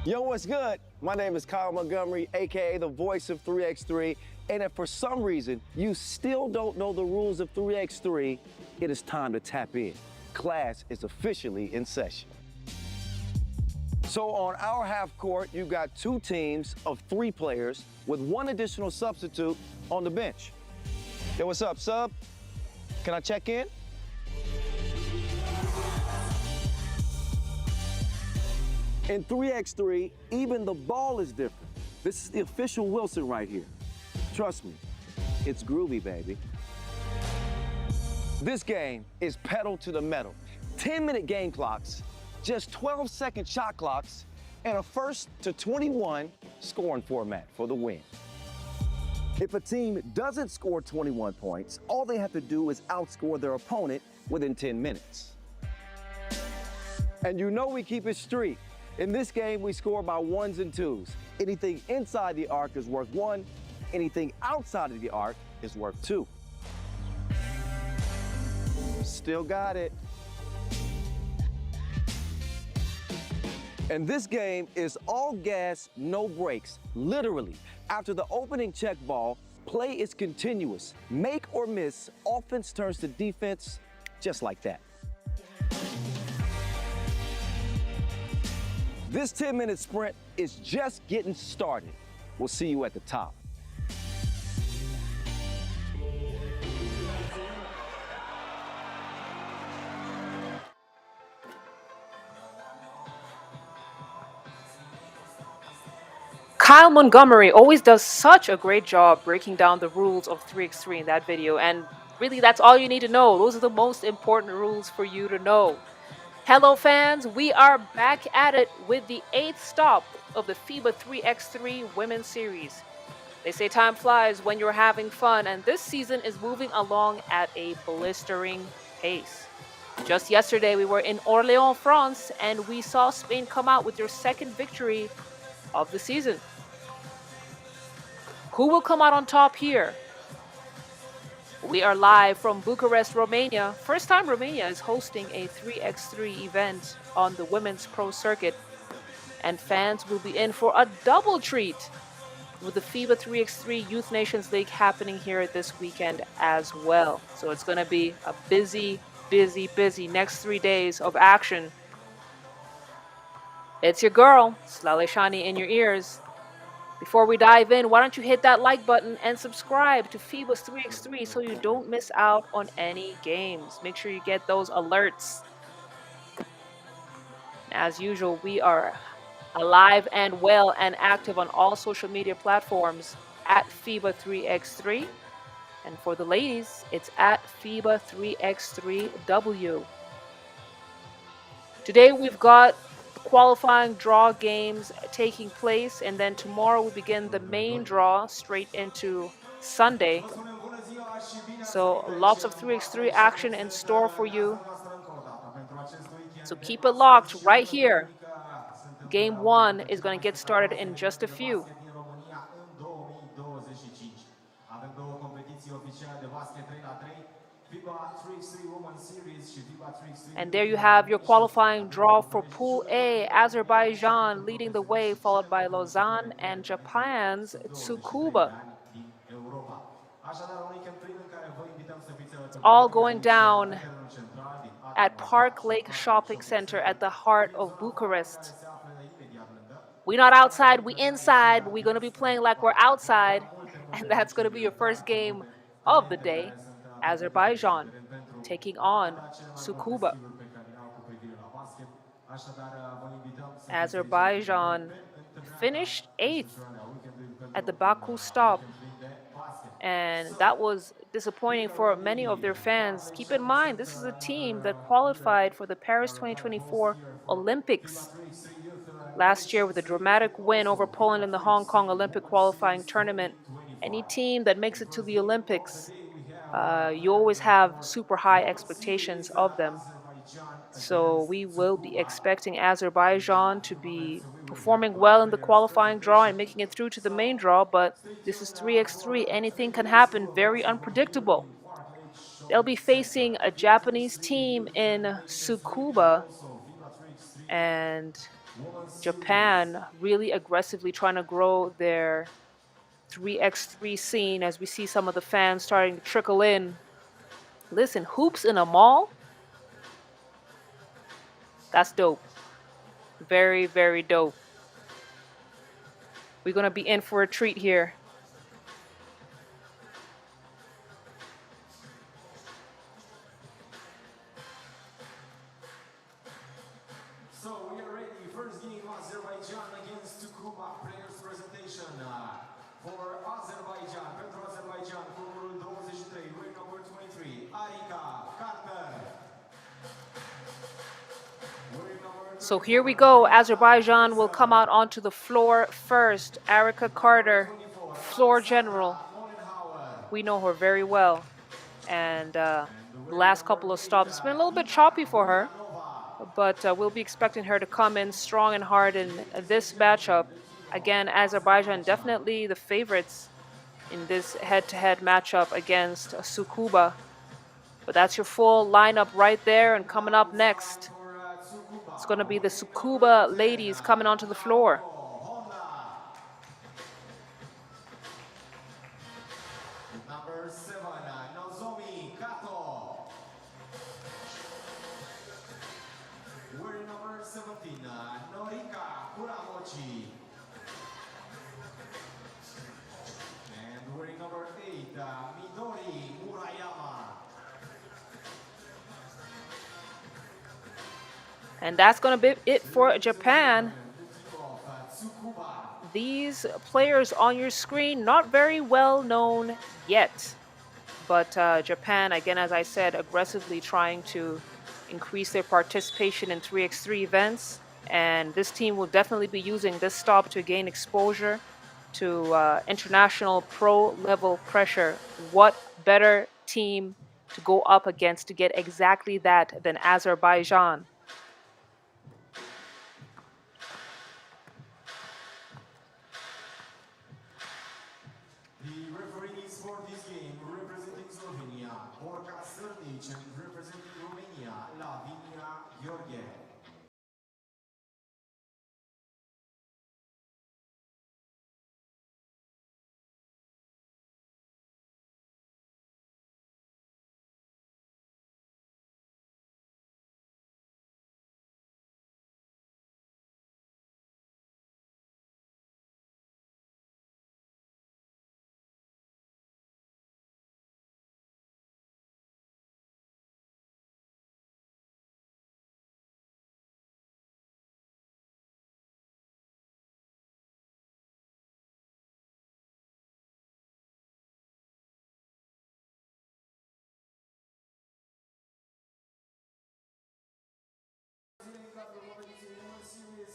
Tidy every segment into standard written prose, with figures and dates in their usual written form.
Yo, what's good? My name is Kyle Montgomery, aka the voice of 3x3. And if for some reason you still don't know the rules of 3x3, it is time to tap in. Class is officially in session. So on our half court, you've got two teams of 3 players with 1 additional substitute on the bench. Yo, what's up, sub? Can I check in? In 3x3, even the ball is different. This is the official Wilson right here. Trust me, it's groovy, baby. This game is pedal to the metal. 10-minute game clocks, just 12-second shot clocks, and a first to 21 scoring format for the win. If a team doesn't score 21 points, all they have to do is outscore their opponent within 10 minutes. And you know we keep it street. In this game, we score by 1s and 2s. Anything inside the arc is worth 1. Anything outside of the arc is worth 2. Still got it. And this game is all gas, no brakes. Literally, after the opening check ball, play is continuous. Make or miss, offense turns to defense just like that. This 10-minute sprint is just getting started. We'll see you at the top. Kyle Montgomery always does such a great job breaking down the rules of 3x3 in that video, and really that's all you need to know. Those are the most important rules for you to know. Hello fans, we are back at it with the 8th stop of the FIBA 3x3 Women's Series. They say time flies when you're having fun, and this season is moving along at a blistering pace. Just yesterday we were in Orléans, France, and we saw Spain come out with their second victory of the season. Who will come out on top here? We are live from Bucharest, Romania. First time Romania is hosting a 3x3 event on the Women's Pro Circuit. And fans will be in for a double treat with the FIBA 3x3 Youth Nations League happening here this weekend as well. So it's going to be a busy next 3 days of action. It's your girl, Slale Shani in your ears. Before we dive in, why don't you hit that like button and subscribe to FIBA's 3x3 so you don't miss out on any games. Make sure you get those alerts. As usual, we are alive and well and active on all social media platforms at FIBA 3x3. And for the ladies, it's at FIBA 3x3W. Today we've got qualifying draw games taking place, and then tomorrow we begin the main draw straight into Sunday. So lots of 3x3 action in store for you. So keep it locked right here. Game 1 is going to get started in just a few. And there you have your qualifying draw for Pool A. Azerbaijan leading the way, followed by Lausanne and Japan's Tsukuba. It's all going down at Park Lake Shopping Center at the heart of Bucharest. We're not outside, we inside, but we're going to be playing like we're outside. And that's going to be your first game of the day. Azerbaijan taking on Tsukuba. Azerbaijan finished 8th at the Baku stop, and that was disappointing for many of their fans. Keep in mind, this is a team that qualified for the Paris 2024 Olympics last year with a dramatic win over Poland in the Hong Kong Olympic qualifying tournament. Any team that makes it to the Olympics, you always have super high expectations of them. So we will be expecting Azerbaijan to be performing well in the qualifying draw and making it through to the main draw, but this is 3x3. Anything can happen, very unpredictable. They'll be facing a Japanese team in Tsukuba, and Japan really aggressively trying to grow their 3x3 scene as we see some of the fans starting to trickle in. Listen, hoops in a mall? That's dope. Very, very dope. We're going to be in for a treat here. So we are ready. First game, Azerbaijan against Tsukuba. Players presentation for Azerbaijan. Pentru Azerbaijan, cu numărul 23, ring number 23, Arika Carter. So here we go. Azerbaijan will come out onto the floor first. Arika Carter, floor general. We know her very well. And the last couple of stops, it's been a little bit choppy for her. But we'll be expecting her to come in strong and hard in this matchup. Again, Azerbaijan definitely the favorites in this head-to-head matchup against Tsukuba. But that's your full lineup right there. And coming up next, it's going to be the Tsukuba ladies coming onto the floor. Number 7, Nozomi Kato. Wearing number 17, Norika Kuramochi. And wearing number 8, Midori Murayama. And that's going to be it for Japan. These players on your screen, not very well known yet. But Japan, again, as I said, aggressively trying to increase their participation in 3x3 events. And this team will definitely be using this stop to gain exposure to international pro-level pressure. What better team to go up against to get exactly that than Azerbaijan? The referees for this game representing Slovenia, and representing Romania, Lavinia Gheorghe.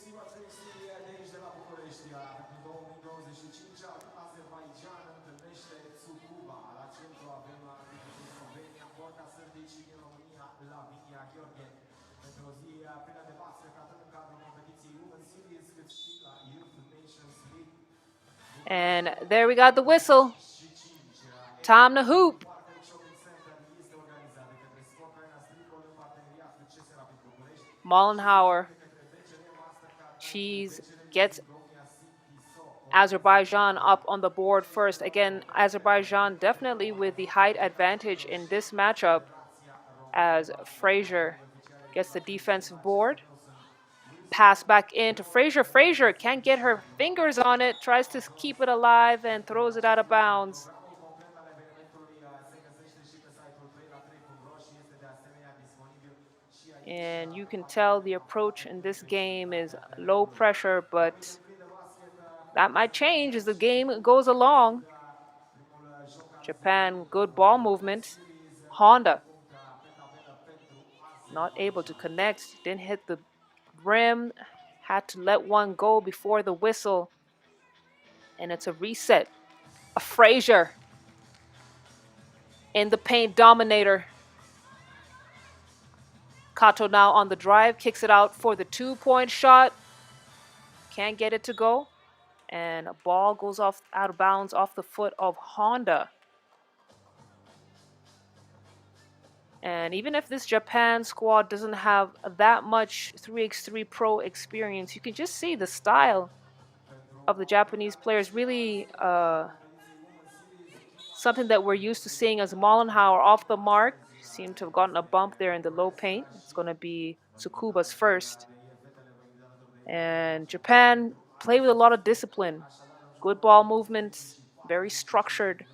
FIBA 3x3 de aici de la București, pentru 2025, Azerbaijan întâlnește Tsukuba. La centru avem din Slovenia, Borca Sârdici, din România, Lavinia Gheorghe. Pentru o zi plină de basket, atât în cadrul competiției Women's Series, cât și la Youth Nations League. And there we got the whistle. Time to hoop. Mollenhauer. She gets Azerbaijan up on the board first. Again, Azerbaijan definitely with the height advantage in this matchup as Frazier gets the defensive board. Pass back in to Frazier. Frazier can't get her fingers on it, tries to keep it alive and throws it out of bounds. And you can tell the approach in this game is low pressure, but that might change as the game goes along. Japan, good ball movement. Honda, not able to connect, didn't hit the rim, had to let one go before the whistle. And it's a reset. A Frazier in the paint dominator. Kato now on the drive, kicks it out for the 2-point shot. Can't get it to go. And a ball goes off out of bounds off the foot of Honda. And even if this Japan squad doesn't have that much 3x3 pro experience, you can just see the style of the Japanese players really something that we're used to seeing as Mollenhauer off the mark. Seem to have gotten a bump there in the low paint. It's going to be Tsukuba's first. And Japan play with a lot of discipline, good ball movements, very structured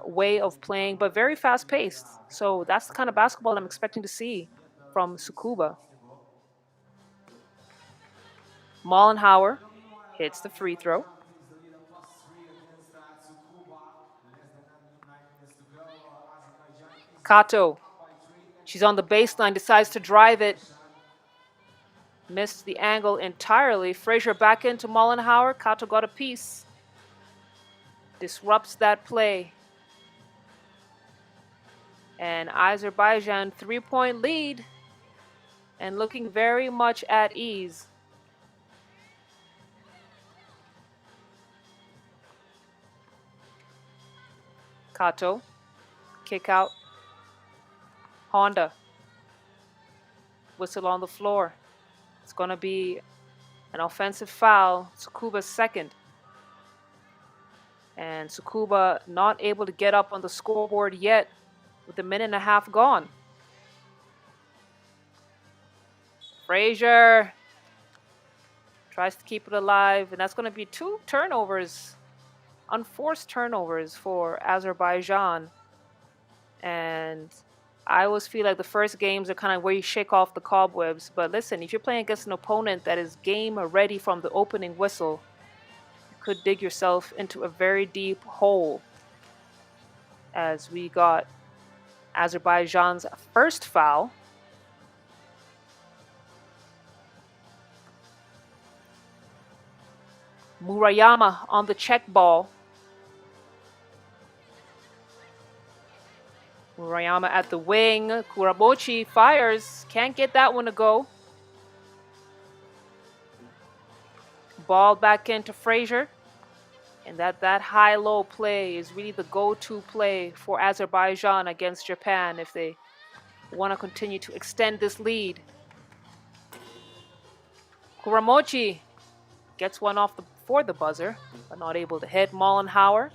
way of playing, but very fast paced. So that's the kind of basketball I'm expecting to see from Tsukuba. Mollenhauer hits the free throw. Kato, she's on the baseline, decides to drive it. Missed the angle entirely. Frazier back into Mollenhauer. Kato got a piece. Disrupts that play. And Azerbaijan 3-point lead and looking very much at ease. Kato, kick out. Honda, whistle on the floor. It's going to be an offensive foul. Tsukuba's second. And Tsukuba not able to get up on the scoreboard yet with a minute and a half gone. Frazier tries to keep it alive, and that's going to be 2 turnovers, unforced turnovers for Azerbaijan. And I always feel like the first games are kind of where you shake off the cobwebs. But listen, if you're playing against an opponent that is game ready from the opening whistle, you could dig yourself into a very deep hole. As we got Azerbaijan's first foul. Murayama on the check ball. Murayama at the wing. Kuramochi fires. Can't get that one to go. Ball back into Frazier. And that high-low play is really the go-to play for Azerbaijan against Japan if they want to continue to extend this lead. Kuramochi gets one off for the buzzer, but not able to hit. Mollenhauer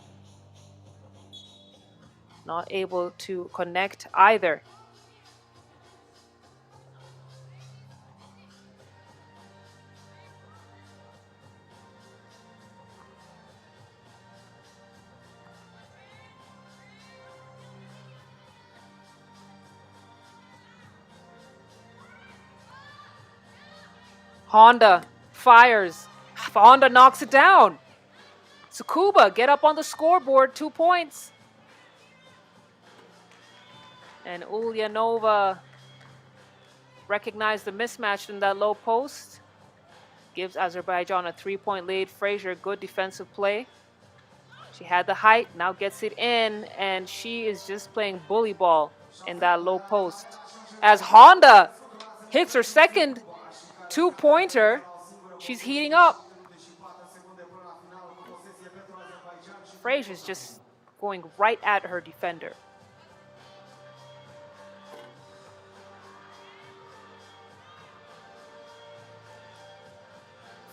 not able to connect either. Honda fires. Honda knocks it down. Tsukuba get up on the scoreboard, 2 points. And Ulyanova recognized the mismatch in that low post. Gives Azerbaijan a 3-point lead. Frazier, good defensive play. She had the height, now gets it in, and she is just playing bully ball in that low post. As Honda hits her second 2-pointer, she's heating up. Frazier's just going right at her defender.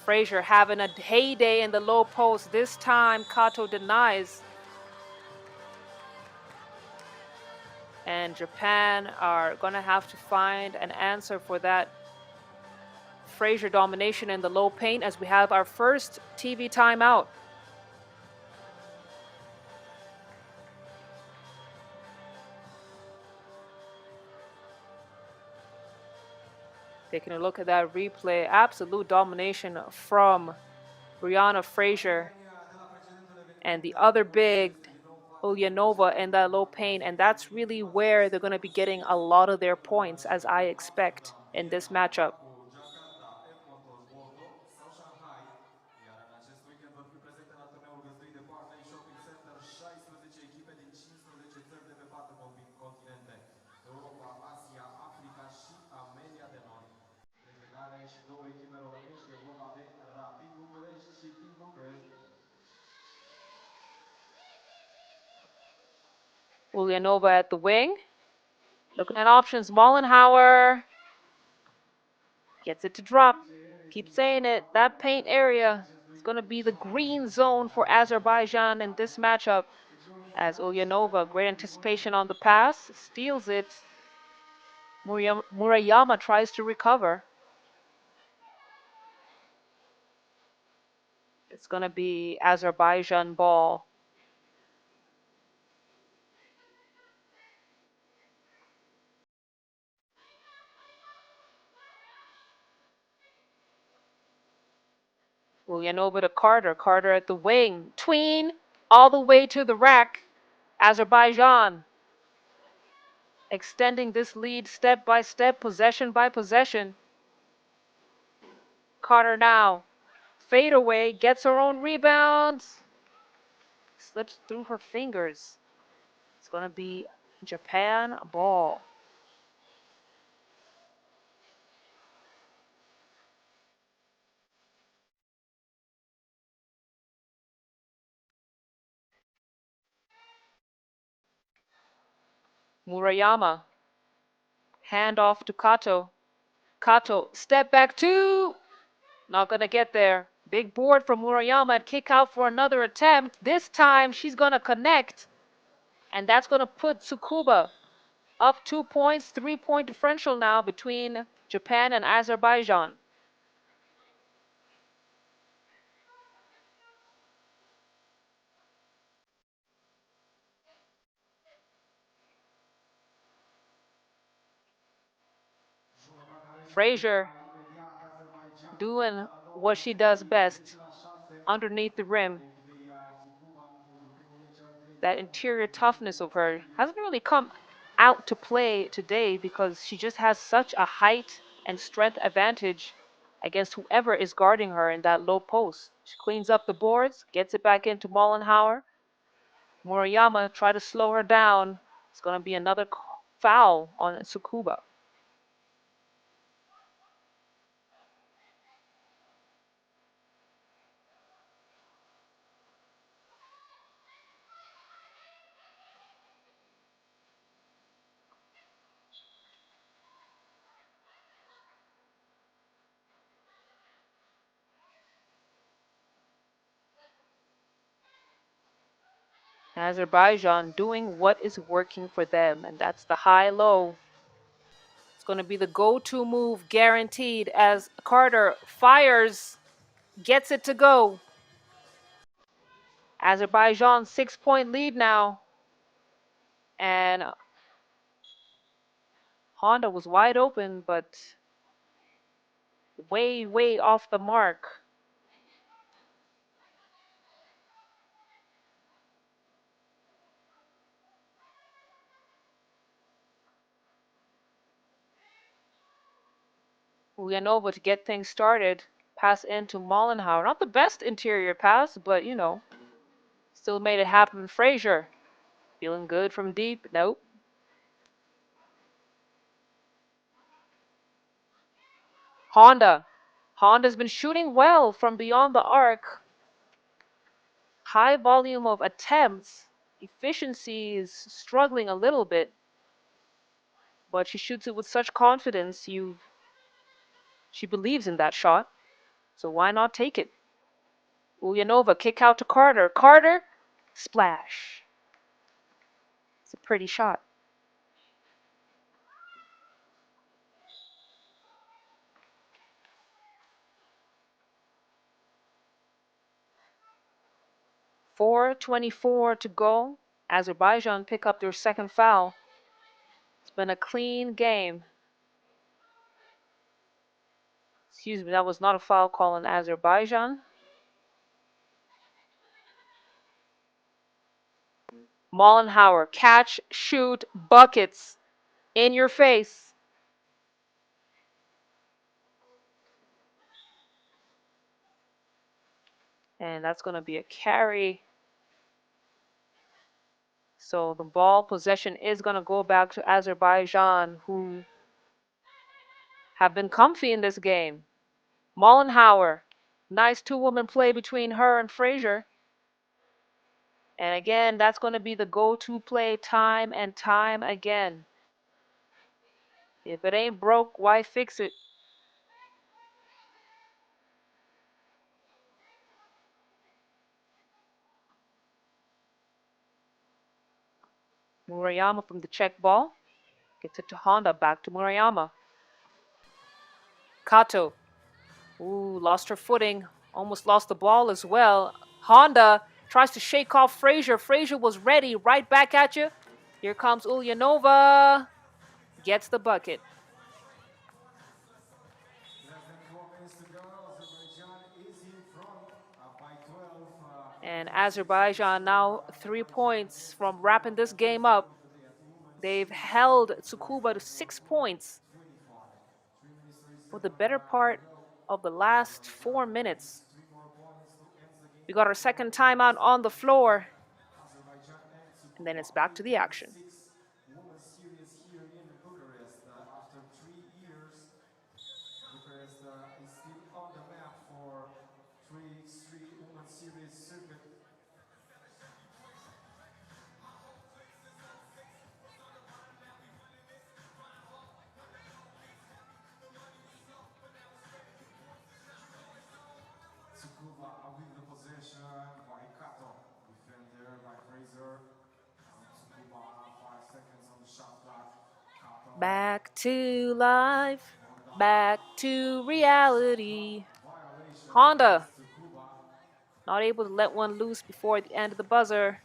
Frazier having a heyday in the low post. This time, Kato denies. And Japan are going to have to find an answer for that Frazier domination in the low paint as we have our first TV timeout. Taking a look at that replay, absolute domination from Brianna Frazier and the other big, Ulyanova, in that low paint, and that's really where they're going to be getting a lot of their points, as I expect, in this matchup. Ulyanova at the wing. Looking at options. Mollenhauer gets it to drop. Keep saying it. That paint area is going to be the green zone for Azerbaijan in this matchup. As Ulyanova, great anticipation on the pass, steals it. Murayama tries to recover. It's going to be Azerbaijan ball. Ulyanova to Carter. Carter at the wing. Tween all the way to the rack. Azerbaijan extending this lead step by step, possession by possession. Carter now. Fade away, gets her own rebound. Slips through her fingers. It's going to be Japan ball. Murayama. Hand off to Kato. Kato, step back two. Not going to get there. Big board from Murayama and kick out for another attempt. This time she's going to connect. And that's going to put Tsukuba up 2 points, 3-point differential now between Japan and Azerbaijan. Frazier doing what she does best, underneath the rim. That interior toughness of her hasn't really come out to play today because she just has such a height and strength advantage against whoever is guarding her in that low post. She cleans up the boards, gets it back into Mollenhauer. Murayama try to slow her down. It's going to be another foul on Tsukuba. Azerbaijan doing what is working for them, and that's the high-low. It's going to be the go-to move guaranteed as Carter fires, gets it to go. Azerbaijan 6-point lead now. And Honda was wide open, but way, way off the mark. Ulyanova to get things started. Pass into Mollenhauer. Not the best interior pass, but still made it happen. Frazier. Feeling good from deep. Nope. Honda. Honda's been shooting well from beyond the arc. High volume of attempts. Efficiency is struggling a little bit, but she shoots it with such confidence. She believes in that shot, so why not take it? Ulyanova kick out to Carter. Carter, splash. It's a pretty shot. .424 to go. Azerbaijan pick up their second foul. It's been a clean game. Excuse me, that was not a foul call on Azerbaijan. Mollenhauer, catch, shoot, buckets. In your face. And that's going to be a carry. So the ball possession is going to go back to Azerbaijan, who have been comfy in this game. Mollenhauer, nice two-woman play between her and Frazier. And again, that's going to be the go-to play time and time again. If it ain't broke, why fix it? Murayama from the check ball. Gets it to Honda. Back to Murayama. Kato. Ooh, lost her footing. Almost lost the ball as well. Honda tries to shake off Frazier. Frazier was ready. Right back at you. Here comes Ulyanova. Gets the bucket. Less than 4 minutes to go. Azerbaijan is in front by 12. And Azerbaijan now 3 points from wrapping this game up. They've held Tsukuba to 6 points for the better part of the last 4 minutes. We got our second timeout on the floor. And then it's back to the action. Women's series here in Bucharest. After 3 years, Bucharest is still on the map for 3x3 Women's Series circuit. Tsukuba with the possession by Kato. Defender by Fraser. Tsukuba 5 seconds on the shot clock. Kato. Back to life. Back to reality. Honda not able to let one loose before the end of the buzzer.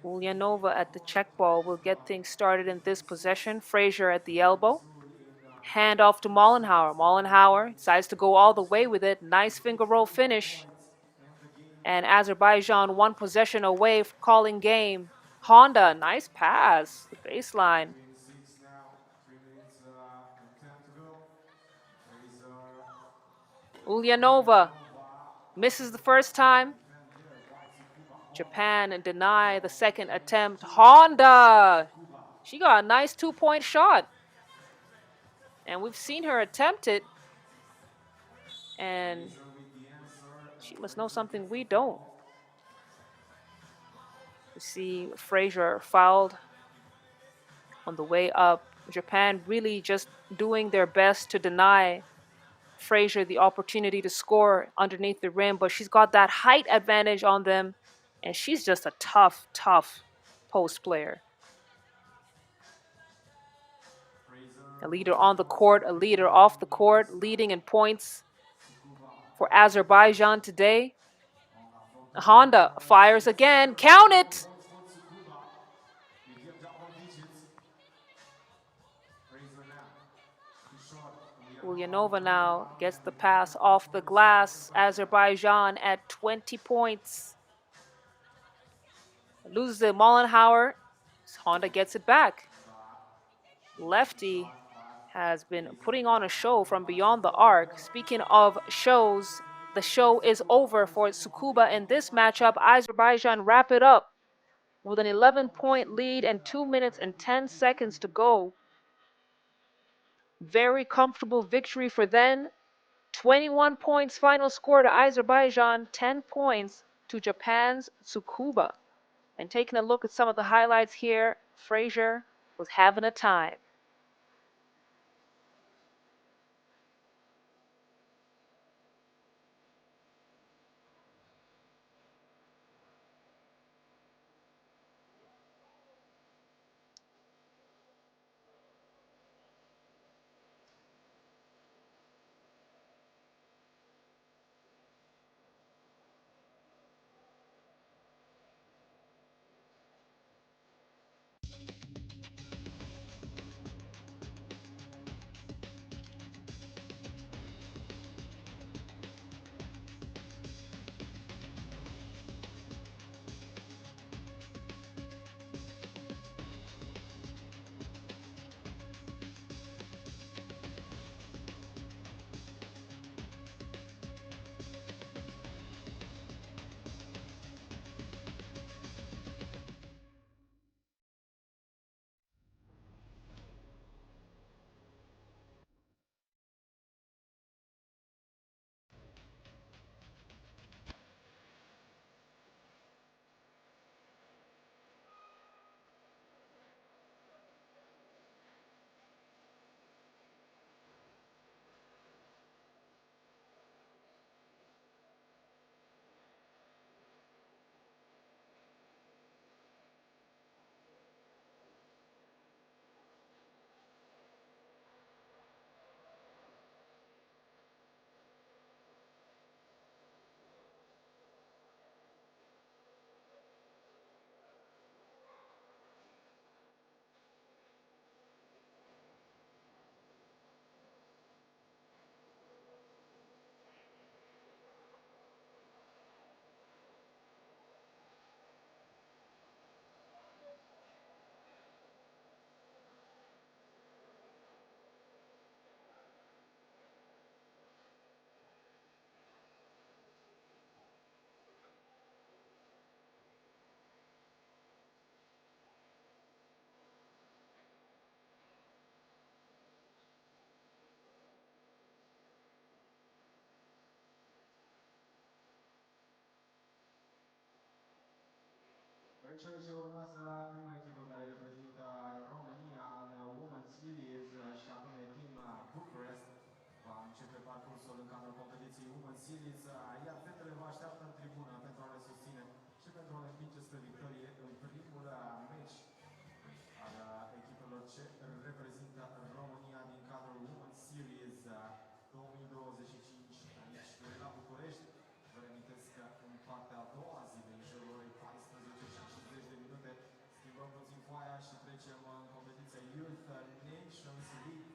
Ulyanova at the check ball will get things started in this possession. Frazier at the elbow. Hand off to Mollenhauer. Mollenhauer decides to go all the way with it. Nice finger roll finish. And Azerbaijan 1 possession away from calling game. Honda, nice pass. The baseline. Ulyanova misses the first time. Japan deny the second attempt. Honda! She got a nice 2-point shot. And we've seen her attempt it. And she must know something we don't. You see Frazier fouled on the way up. Japan really just doing their best to deny Frazier the opportunity to score underneath the rim, but she's got that height advantage on them, and she's just a tough, tough post player. A leader on the court, a leader off the court, leading in points for Azerbaijan today. Honda fires again. Count it! Ulyanova now gets the pass off the glass. Azerbaijan at 20 points. Loses it. Mollenhauer. Honda gets it back. Lefty has been putting on a show from beyond the arc. Speaking of shows, the show is over for Tsukuba in this matchup. Azerbaijan wrap it up with an 11-point lead and 2 minutes and 10 seconds to go. Very comfortable victory for them. 21 points final score to Azerbaijan, 10 points to Japan's Tsukuba. And taking a look at some of the highlights here, Frazier was having a time. cele ce urmează, prima echipă care reprezintă România în Women's Series și anume Team Bucharest va începe parcursul în cadrul competiției Women's Series, iar fetele vă așteaptă în tribună pentru a le susține și pentru a le împinge spre victorie în primul meci al echipelor ce reprezintă România din cadrul Women's Series 2025 aici la București. Vă reamintesc că în partea a doua zi de în jurul orei 14 și 50 de minute schimbăm puțin foaia și trecem în competiția Youth Nations League,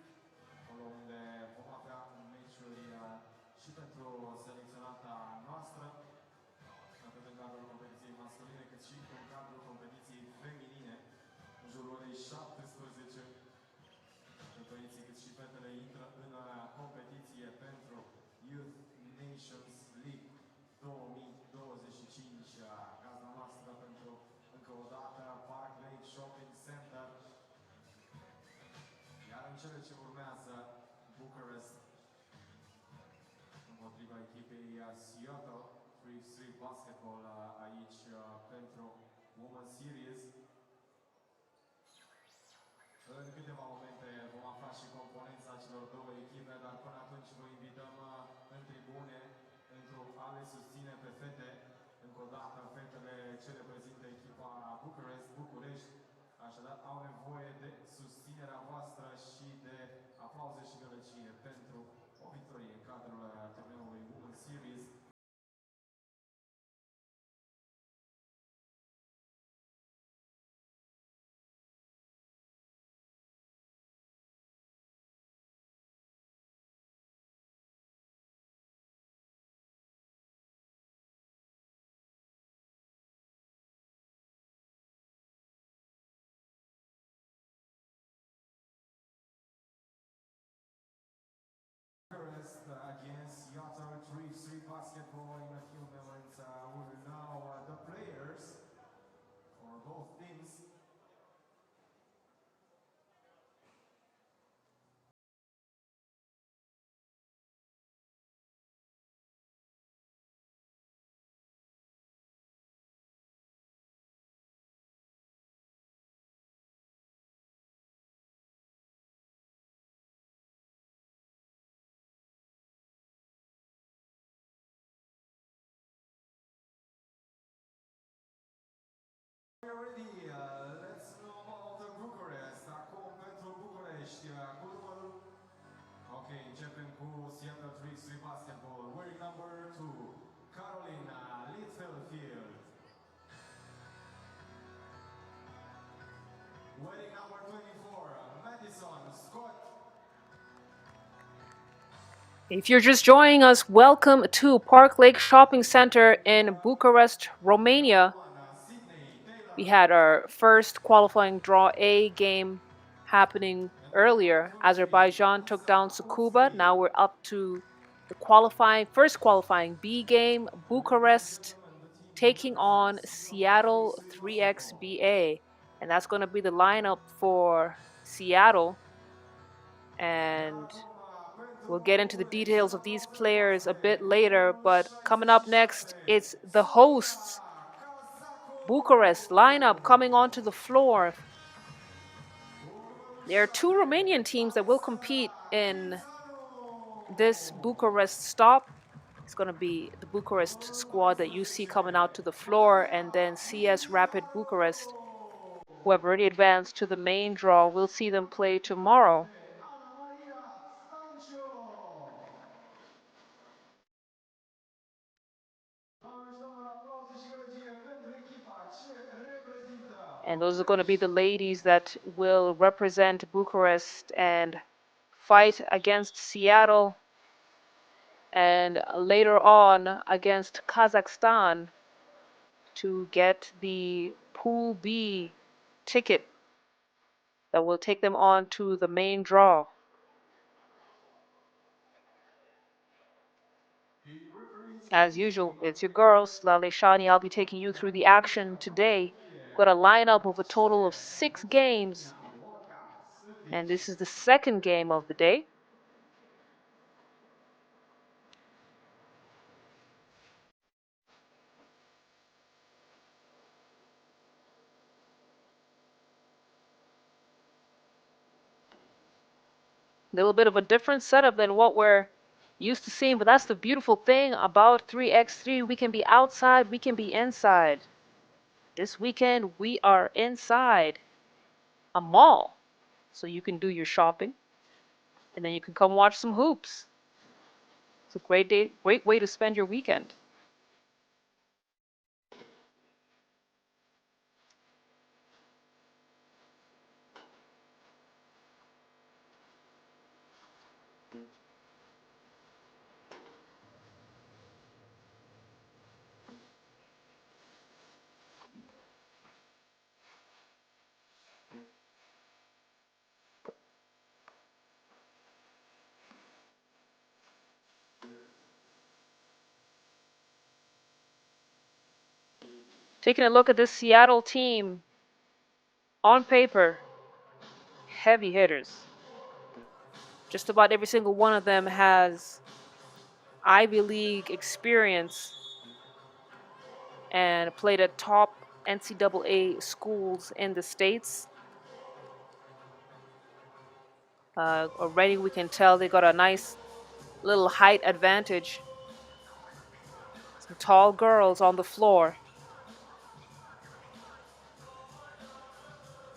acolo unde vom avea meciuri și pentru selecționata noastră, atât în cadrul competiției masculine cât și în cadrul competiției feminine. În jurul orei 17, atât băieții cât și fetele intră în competiție pentru Youth Nations League 2025. Gazda noastră pentru încă o dată Park Lake Shopping Center. Iar în cele ce urmează, Bucharest împotriva echipei Seattle 3x3 Basketball aici pentru Women's Series. În câteva momente vom afla și componența celor două echipe, dar până atunci vă invităm în tribune pentru a le susține pe fete. Încă o dată, fetele ce reprezintă echipa București, așadar au nevoie de susținerea voastră și de aplauze și gălăgie pentru o victorie în cadrul turneului Women's Series. Bucharest against Seattle 3x3 Basketball. In a few moments we will know the players for both teams. We're ready. Let's know about Bucharest. Acum pentru București, cu numărul... Ok, începem cu Seattle 3x3 Basketball. Wearing number 2, Carolina Littlefield. Wearing number 24, Madison Scott. If you're just joining us, welcome to Park Lake Shopping Center in Bucharest, Romania. We had our first qualifying draw A game happening earlier. Azerbaijan took down Tsukuba. Now we're up to the first qualifying B game. Bucharest taking on Seattle 3xBA. And that's going to be the lineup for Seattle. And we'll get into the details of these players a bit later. But coming up next, it's the hosts, Bucharest lineup coming onto the floor. There are two Romanian teams that will compete in this Bucharest stop. It's going to be the Bucharest squad that you see coming out to the floor, and then CS Rapid Bucharest, who have already advanced to the main draw. We'll see them play tomorrow. And those are going to be the ladies that will represent Bucharest and fight against Seattle and later on against Kazakhstan to get the Pool B ticket that will take them on to the main draw. As usual, it's your girl, Slale Shani. I'll be taking you through the action today. Got a lineup of a total of 6 games, and this is the second game of the day. A little bit of a different setup than what we're used to seeing, but that's the beautiful thing about 3x3. We can be outside, we can be inside. This weekend, we are inside a mall, so you can do your shopping, and then you can come watch some hoops. It's a great day, great way to spend your weekend. Taking a look at this Seattle team, on paper, heavy hitters. Just about every single one of them has Ivy League experience and played at top NCAA schools in the States. Already we can tell they got a nice little height advantage. Some tall girls on the floor.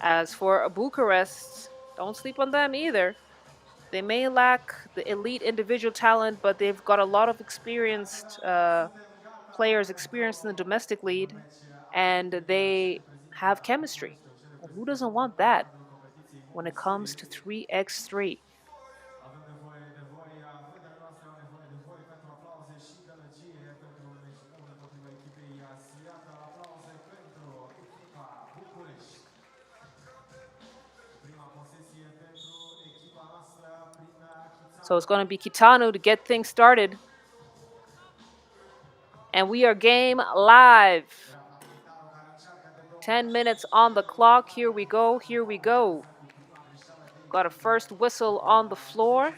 As for Bucharest, don't sleep on them either. They may lack the elite individual talent, but they've got a lot of experienced players experienced in the domestic league, and they have chemistry. And who doesn't want that when it comes to 3x3? Avem nevoie de voi, fetele noastre au nevoie de voi pentru aplauze și gălăgie pentru meciul împotriva echipei Seattle. Aplauze pentru echipa București. Prima posesie pentru echipa noastră prin Chițanu. So it's going to be Kitanu to get things started. And we are game live. 10 minutes on the clock. Here we go. Here we go. Got a first whistle on the floor.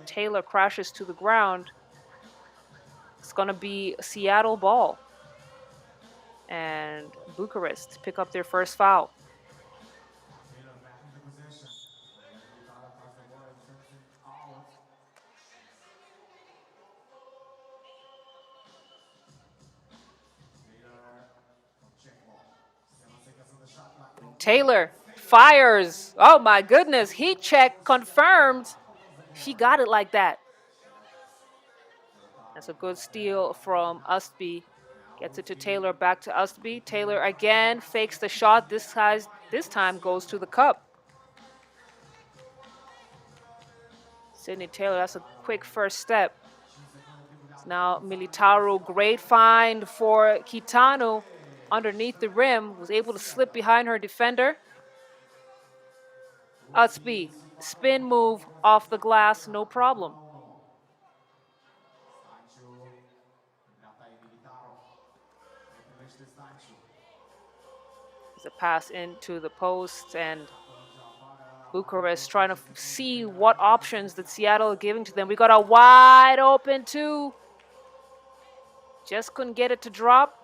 Taylor crashes to the ground. It's going to be Seattle ball. And Bucharest pick up their first foul. Taylor fires. Oh my goodness. Heat check confirmed. She got it like that. That's a good steal from Ustby. Gets it to Taylor, back to Ustby. Taylor again fakes the shot. This time goes to the cup. Sydney Taylor, that's a quick first step. Now Militaru, great find for Kitanu underneath the rim. Was able to slip behind her defender. Ustby, spin move off the glass, no problem. There's a pass into the post, and Bucharest trying to see what options that Seattle are giving to them. We got a wide open two. Just couldn't get it to drop.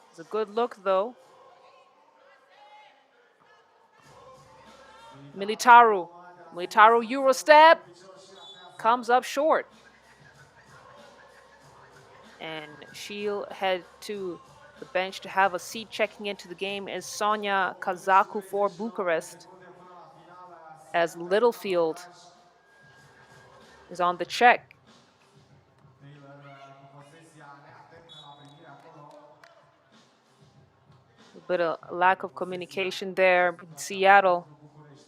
It's a good look though. Militaru Euro step. Comes up short. And she'll head to the bench to have a seat. Checking into the game is Sonia Kazaku for Bucharest, as Littlefield is on the check. A bit of lack of communication there in Seattle.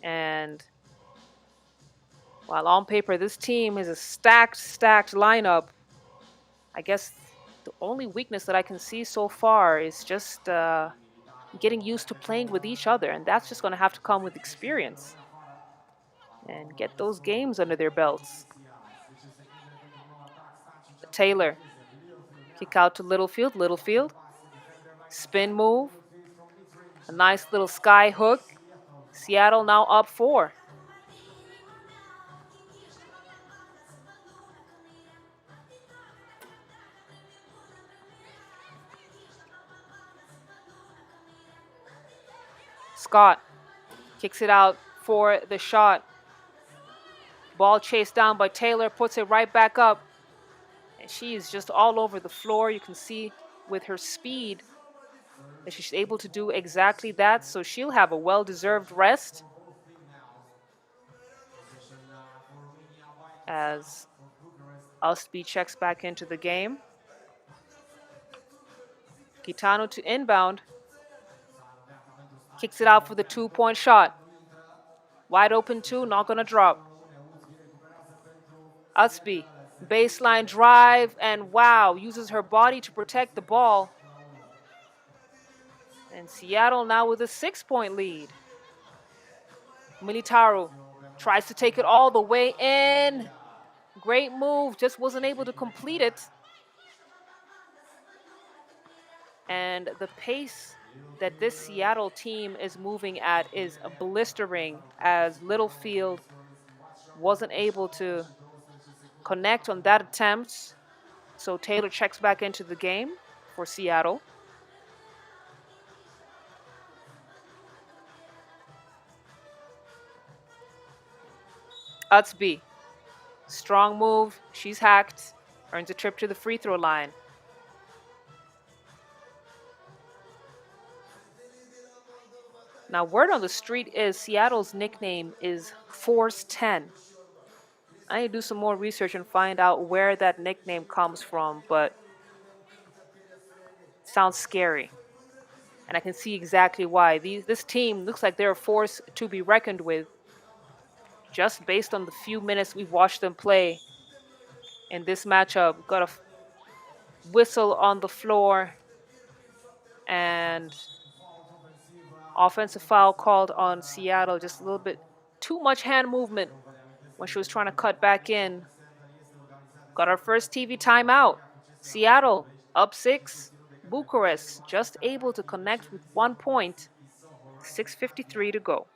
And while on paper this team is a stacked lineup, I guess the only weakness that I can see so far is just getting used to playing with each other, and that's just going to have to come with experience and get those games under their belts. Taylor, kick out to Littlefield, spin move, a nice little sky hook. Seattle now up 4. Scott kicks it out for the shot. Ball chased down by Taylor, puts it right back up. And she is just all over the floor. You can see with her speed that she's able to do exactly that. So she'll have a well-deserved rest as Ustby checks back into the game. Kitano to inbound. Kicks it out for the two-point shot. Wide open two, not going to drop. Ustby, baseline drive, and wow, uses her body to protect the ball. And Seattle now with a 6-point lead. Militaru tries to take it all the way in. Great move, just wasn't able to complete it. And the pace that this Seattle team is moving at is blistering, as Littlefield wasn't able to connect on that attempt. So Taylor checks back into the game for Seattle. Utsby, strong move, she's hacked, earns a trip to the free throw line. Now, word on the street is Seattle's nickname is Force 10. I need to do some more research and find out where that nickname comes from, but it sounds scary. And I can see exactly why. This team looks like they're a force to be reckoned with, just based on the few minutes we've watched them play in this matchup. Got a whistle on the floor and offensive foul called on Seattle. Just a little bit too much hand movement when she was trying to cut back in. Got our first TV timeout. Seattle up 6. Bucharest just able to connect with 1 point. 6:53 to go.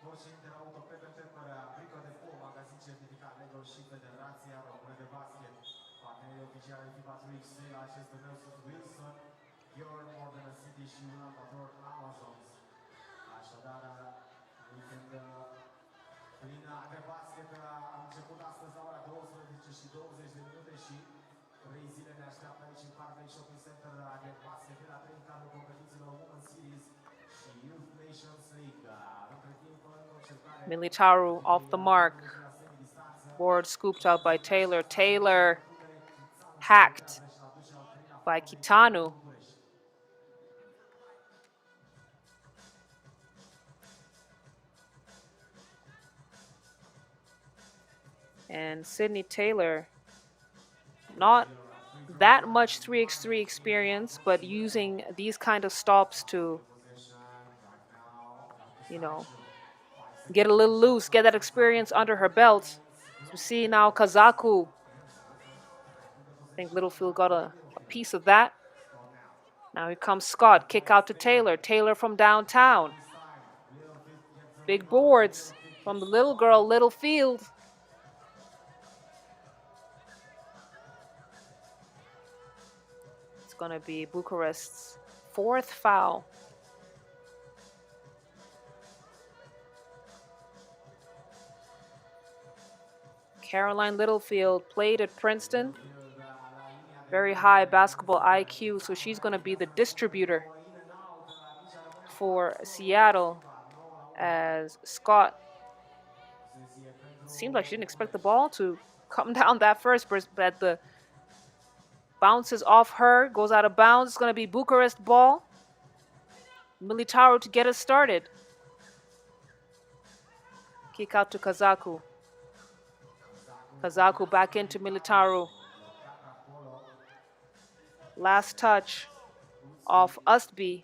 Militaru off the mark. Board scooped out by Taylor. Taylor hacked by Kitanu. And Sydney Taylor, not that much 3x3 experience, but using these kind of stops to, get a little loose, get that experience under her belt. So see now Kazaku. I think Littlefield got a piece of that. Now here comes Scott, kick out to Taylor. Taylor from downtown. Big boards from the little girl, Littlefield. It's gonna be Bucharest's 4th foul. Caroline Littlefield played at Princeton. Very high basketball IQ, so she's going to be the distributor for Seattle, as Scott seemed like she didn't expect the ball to come down that first, but the bounces off her, goes out of bounds. It's going to be Bucharest ball. Militaru to get us started. Kick out to Kazaku. Kazaku back into Militaru. Last touch off Ustby.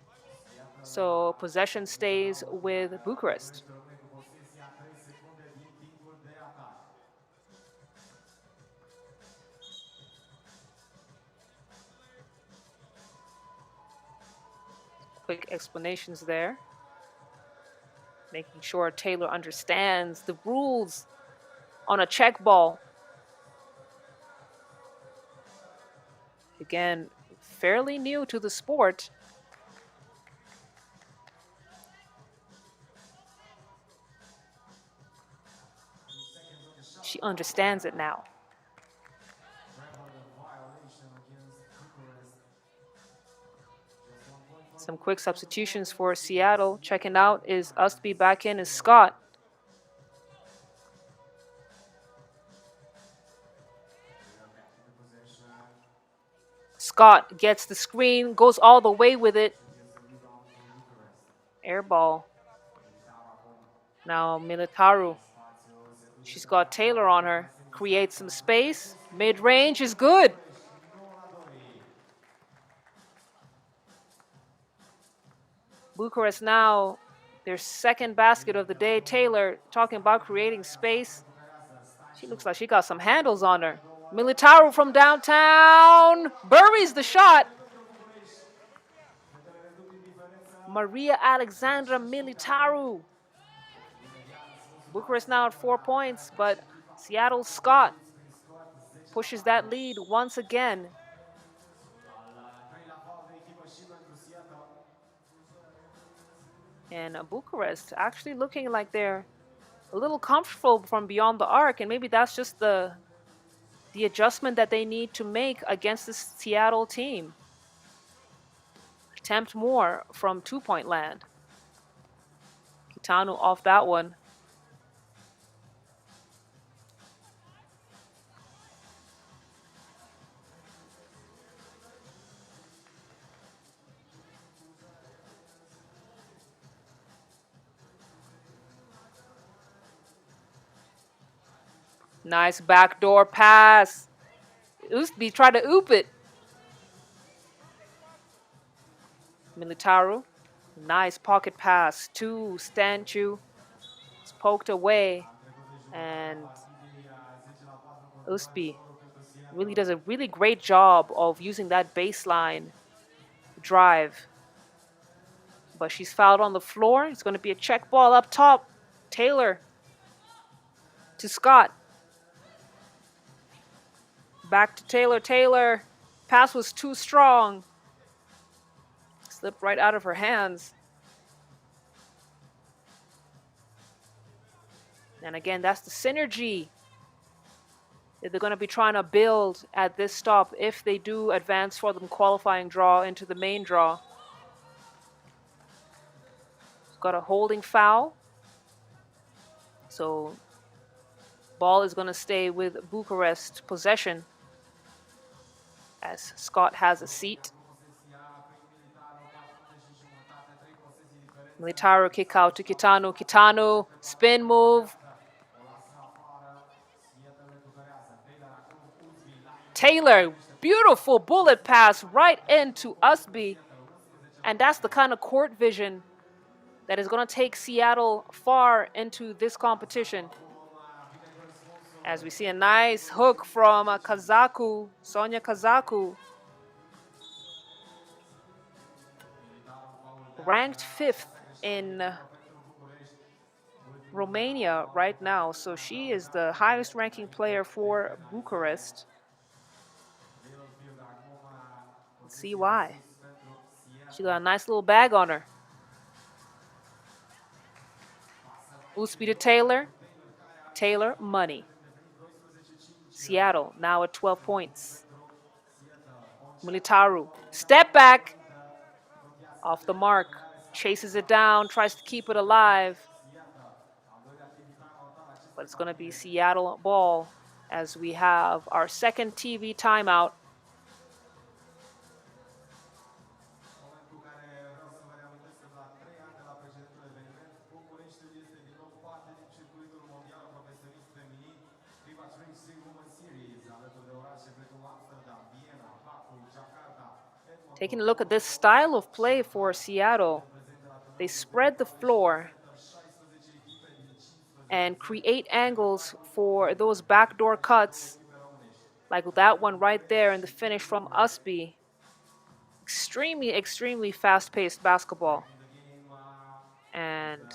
So possession stays with Bucharest. Quick explanations there. Making sure Taylor understands the rules on a check ball. Again, fairly new to the sport. She understands it now. Some quick substitutions for Seattle. Checking out is Ustby, back in is Scott. Scott gets the screen, goes all the way with it. Air ball. Now Militaru. She's got Taylor on her. Creates some space. Mid-range is good. Bucharest now, their second basket of the day. Taylor talking about creating space. She looks like she got some handles on her. Militaru from downtown buries the shot. Maria Alexandra Militaru. Bucharest now at 4 points, but Seattle's Scott pushes that lead once again. And Bucharest actually looking like they're a little comfortable from beyond the arc, and maybe that's just the adjustment that they need to make against this Seattle team. Attempt more from 2-point land. Kitano off that one. Nice backdoor pass. Ustby tried to oop it. Militaru. Nice pocket pass to Stanchu. It's poked away. And Ustby really does a really great job of using that baseline drive. But she's fouled on the floor. It's going to be a check ball up top. Taylor to Scott. Back to Taylor. Taylor. Pass was too strong. Slipped right out of her hands. And again, that's the synergy that they're going to be trying to build at this stop if they do advance for the qualifying draw into the main draw. Got a holding foul. So ball is going to stay with Bucharest possession as Scott has a seat. Militaru kick out to Kitano. Kitano, spin move. Taylor, beautiful bullet pass right into Ustby. And that's the kind of court vision that is going to take Seattle far into this competition. As we see a nice hook from Kazaku, Sonia Kazaku. Ranked 5th in Romania right now. So she is the highest ranking player for Bucharest. Let's see why. She got a nice little bag on her. Ustby to Taylor. Taylor, money. Seattle now at 12 points. Militaru, step back. Off the mark. Chases it down, tries to keep it alive. But it's going to be Seattle ball as we have our second TV timeout. Taking a look at this style of play for Seattle. They spread the floor and create angles for those backdoor cuts, like that one right there in the finish from Ustby. Extremely, extremely fast-paced basketball. And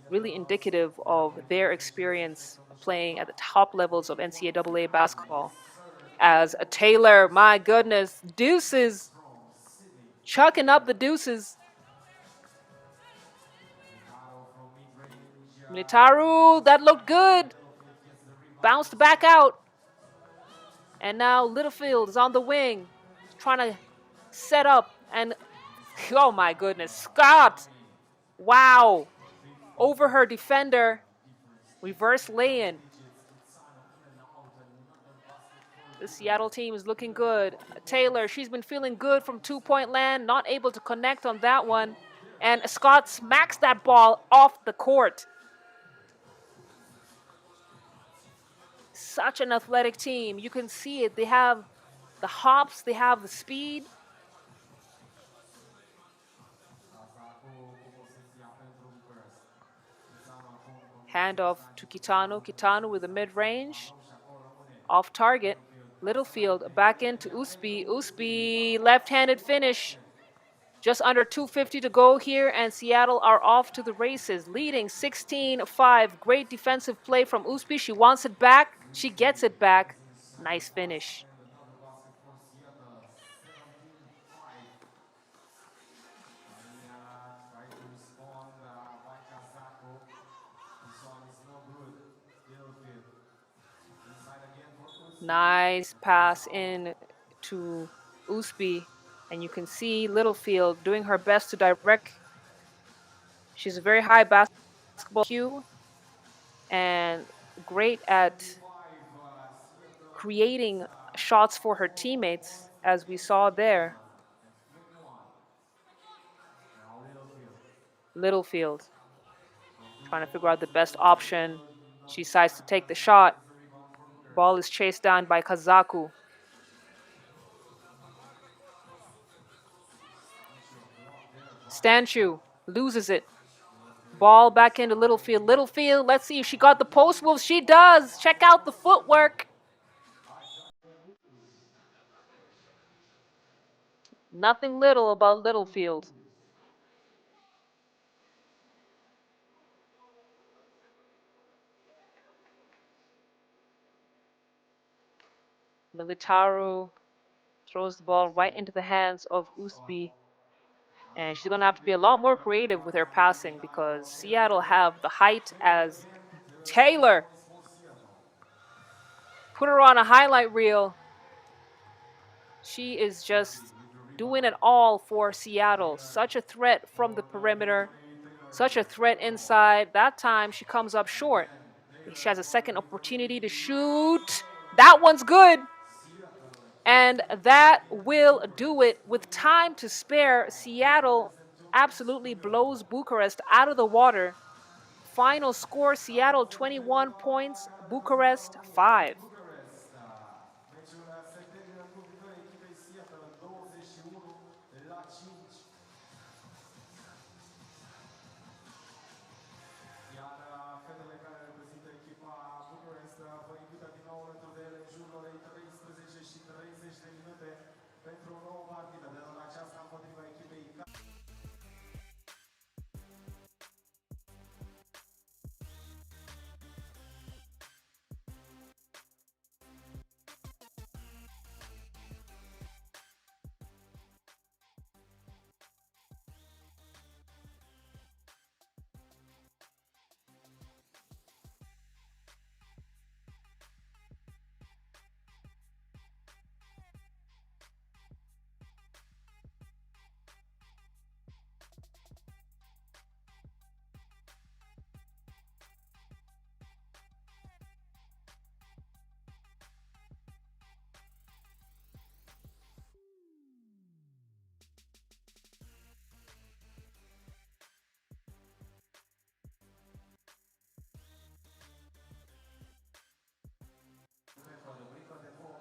really indicative of their experience playing at the top levels of NCAA basketball. As a Taylor, my goodness, deuces. Chucking up the deuces. Militaru, that looked good. bounced back out. And now Littlefield is on the wing, trying to set up. And oh my goodness, Scott! Wow! Over her defender. Reverse lay-in. The Seattle team is looking good. Taylor, she's been feeling good from two-point land, not able to connect on that one. And Scott smacks that ball off the court. Such an athletic team. You can see it. They have the hops, they have the speed. Handoff to Kitano. Kitano with a mid-range. Off target. Littlefield back into Uspi. Uspi, left-handed finish. Just under 2:50 to go here, and Seattle are off to the races, leading 16-5. Great defensive play from Uspi. She wants it back. She gets it back. Nice finish. Nice pass in to Uspi, and you can see Littlefield doing her best to direct. She's a very high basketball IQ and great at creating shots for her teammates, as we saw there. Littlefield trying to figure out the best option. She decides to take the shot. Ball is chased down by Kazaku. Stanchu loses it. Ball back into Littlefield. Littlefield, let's see if she got the post moves. She does. Check out the footwork. Nothing little about Littlefield. Militaru throws the ball right into the hands of Usbi. And she's going to have to be a lot more creative with her passing because Seattle have the height as Taylor. Put her on a highlight reel. She is just doing it all for Seattle. Such a threat from the perimeter. Such a threat inside. That time she comes up short. She has a second opportunity to shoot. That one's good. And that will do it. With time to spare, Seattle absolutely blows Bucharest out of the water. Final score, Seattle 21 points, Bucharest 5. Meciul se termină cu victoria echipei Seattle 21-5. Iar fetele care reprezintă echipa Bucharest vă invită din nou alături de ele în jurul orei 13 și 30 de minute pentru o nouă partidă. De data aceasta împotriva echipei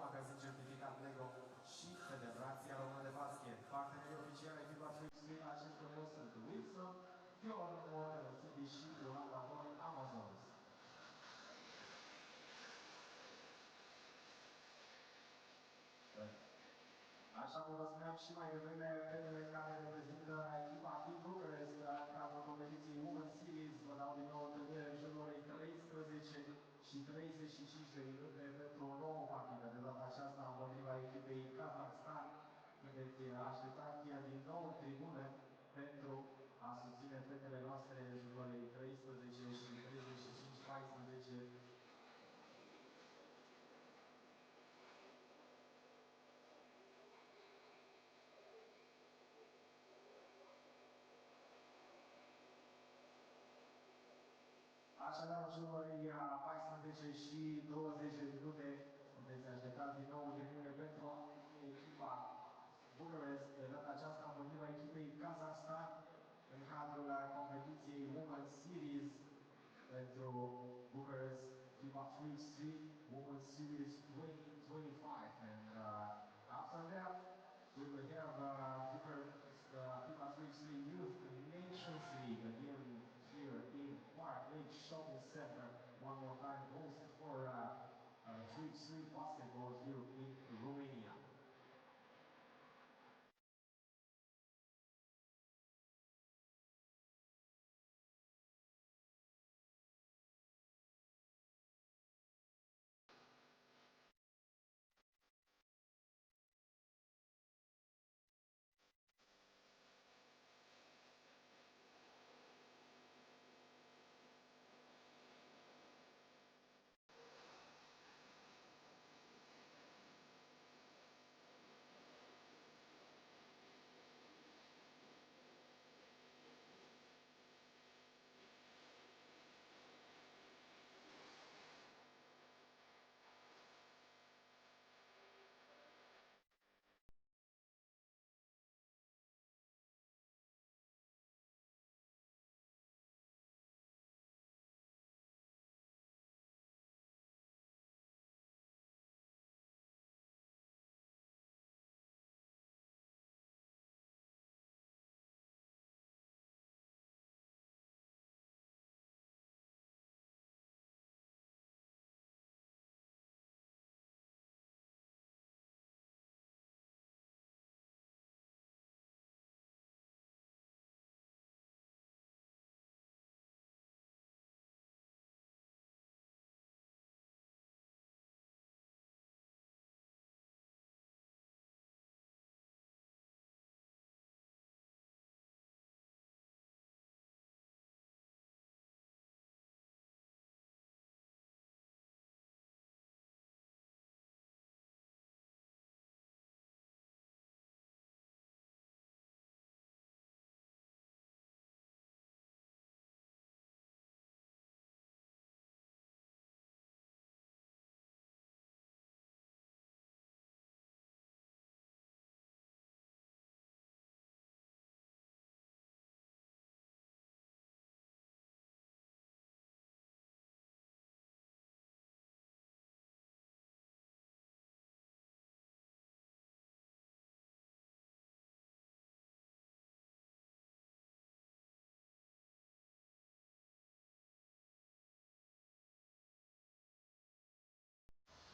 magazin certificat Lego și Federația Română de Basket. Partenerii oficiali ai FIBA 3x3 la acest turneu sunt Wilson, Jordan Water City și Uranga Boy Amazons. Așa cum vă spuneam și mai devreme, fetele care reprezintă echipa Team Bucharest în cadrul competiției Women's Series vă dau din nou întâlnire în jurul orei 13 și 35 de minute pentru o nouă partidă, de data aceasta împotriva echipei Kazakhstan. Sunteți așteptați din nou în tribune pentru a susține fetele noastre în jurul orei 13 și 35, 14 aranjului 14 și 20 de minute. Sunteți așteptați din nou tribune pentru a urmări echipa Bucharest, de data aceasta împotriva echipei Kazakhstan în cadrul competiției Women's Series pentru Bucharest FIBA 3x3 Women's Series 2025. And after that, we will have Bucharest FIBA 3x3 Youth Nations League again here in Park Lake Shopping Center. One more time, host for 3x3 basketball here in Romania.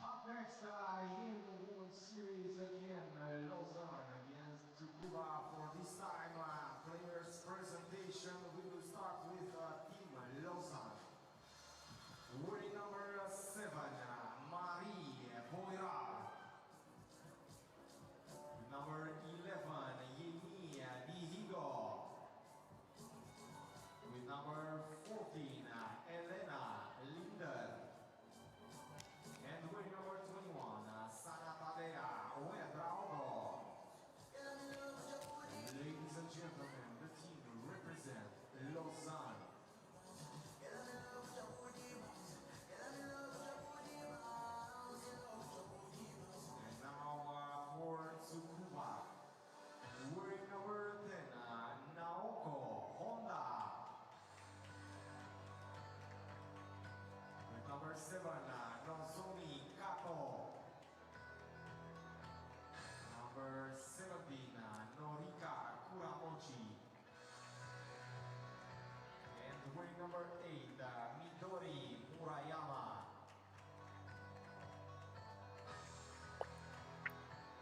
Up next in the Women's Series again, Lausanne against Tsukuba. For this time, players' presentation. We will start with Team Lausanne. Wearing number 7, Marie Boira. Number 11, Yeni Dihigo. With number 14, Elena Linder. And with number 21, Sanatadea Wedraogo. Ladies and gentlemen, the team represent Lausanne. And now for Tsukuba. Wearing number 10, Naoko Honda. With number 7, Nozomi Kato. Number 17, Norika Kuramochi. And wearing number 8, Midori Murayama.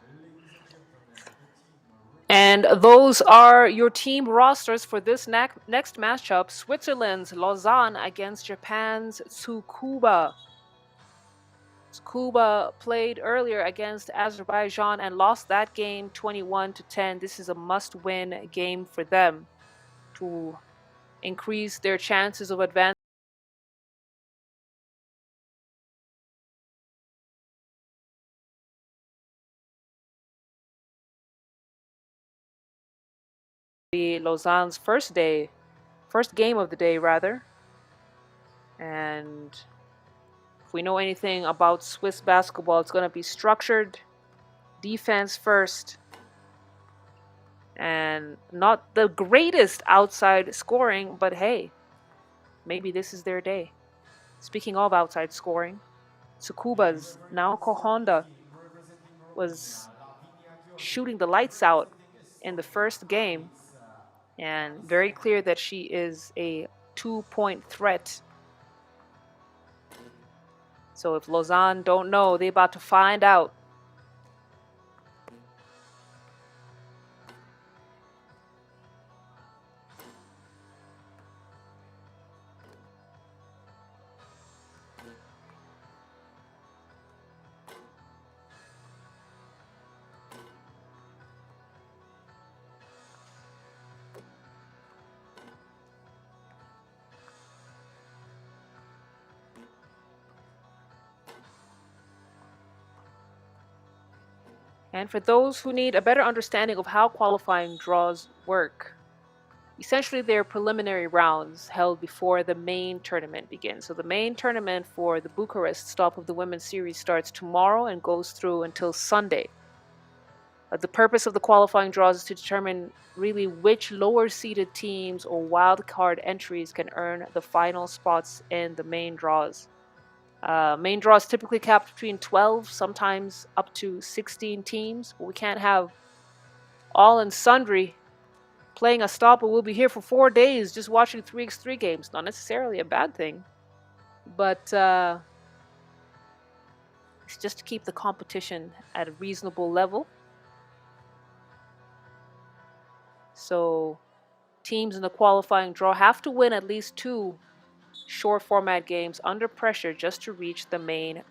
Ladies and gentlemen, the team. And those are your team rosters for this next matchup. Switzerland's Lausanne against Japan's Tsukuba. Tsukuba played earlier against Azerbaijan and lost that game 21-10. This is a must-win game for them to increase their chances of advancing. Lausanne's first game of the day rather. And if we know anything about Swiss basketball, it's going to be structured, defense first, and not the greatest outside scoring, but hey, maybe this is their day. Speaking of outside scoring, Tsukuba's Naoko Honda was shooting the lights out in the first game, and very clear that she is a 2-point threat. So if Lausanne don't know, they're about to find out. And for those who need a better understanding of how qualifying draws work, essentially they're preliminary rounds held before the main tournament begins. So the main tournament for the Bucharest stop of the women's series starts tomorrow and goes through until Sunday. The purpose of the qualifying draws is to determine really which lower seeded teams or wild card entries can earn the final spots in the main draws. Main draws typically capped between 12, sometimes up to 16 teams. But we can't have all and sundry playing a stopper. We'll be here for 4 days just watching 3x3 games. Not necessarily a bad thing, but it's just to keep the competition at a reasonable level. So teams in the qualifying draw have to win at least 2 short format games under pressure just to reach the main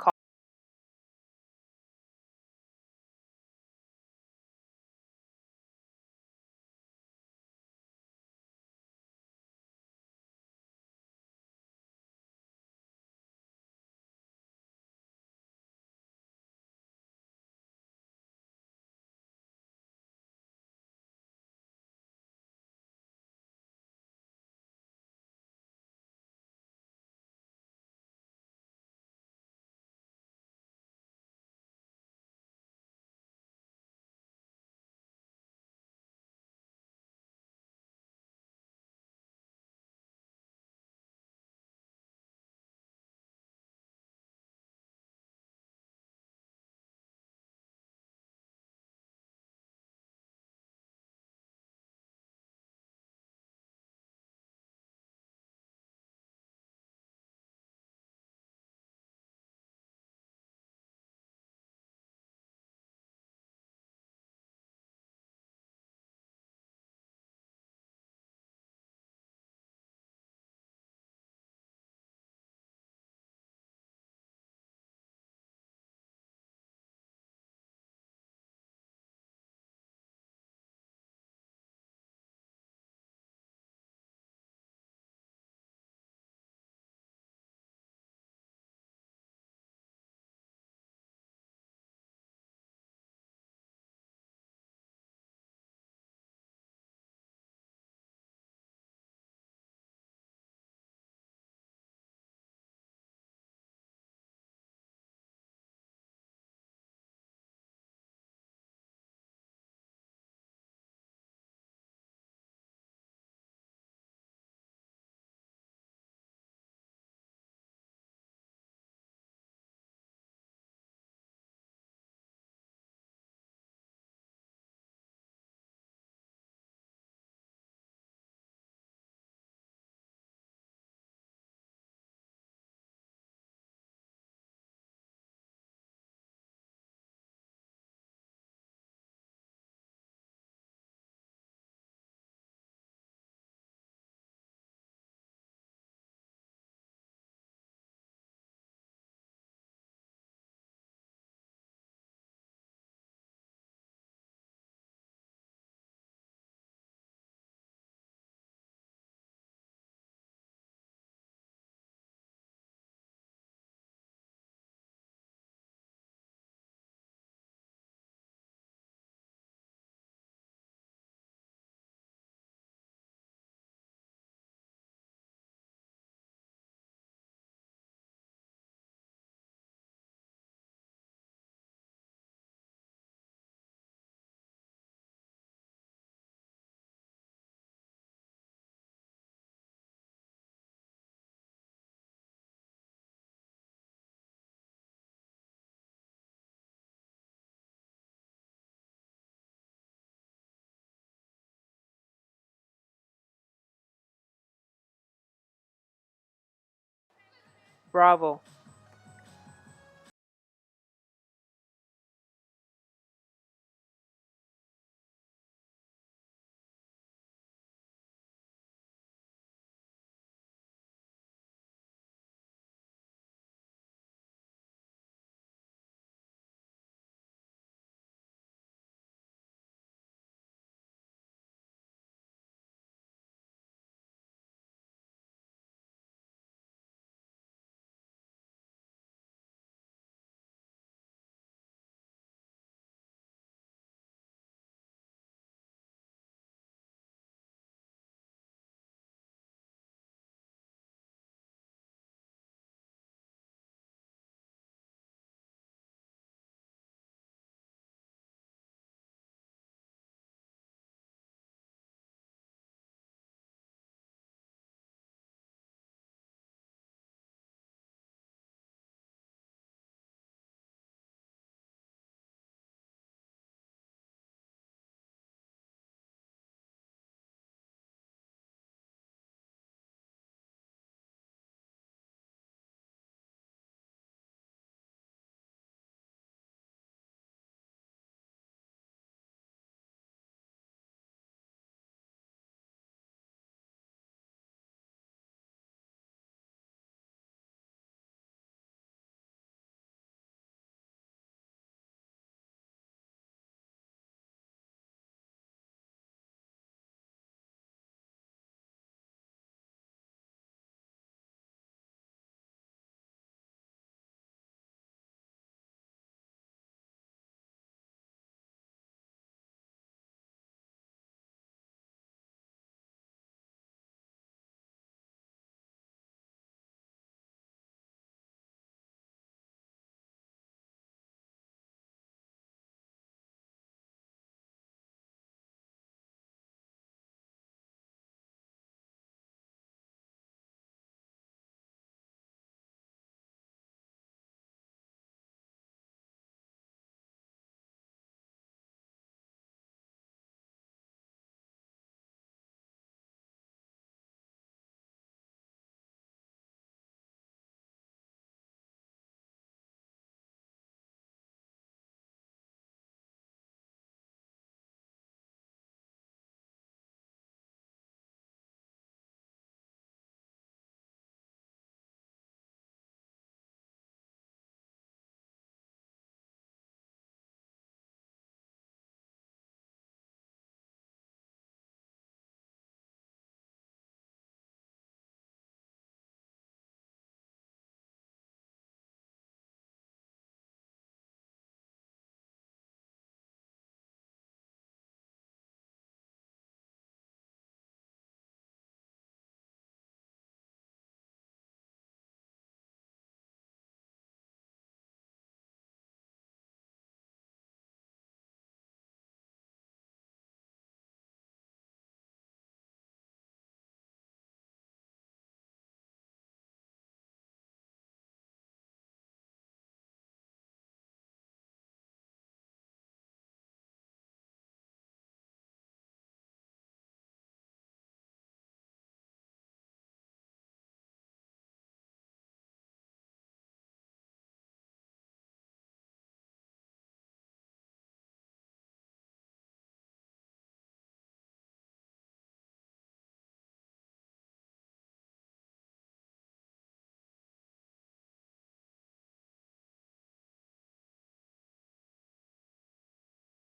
Bravo.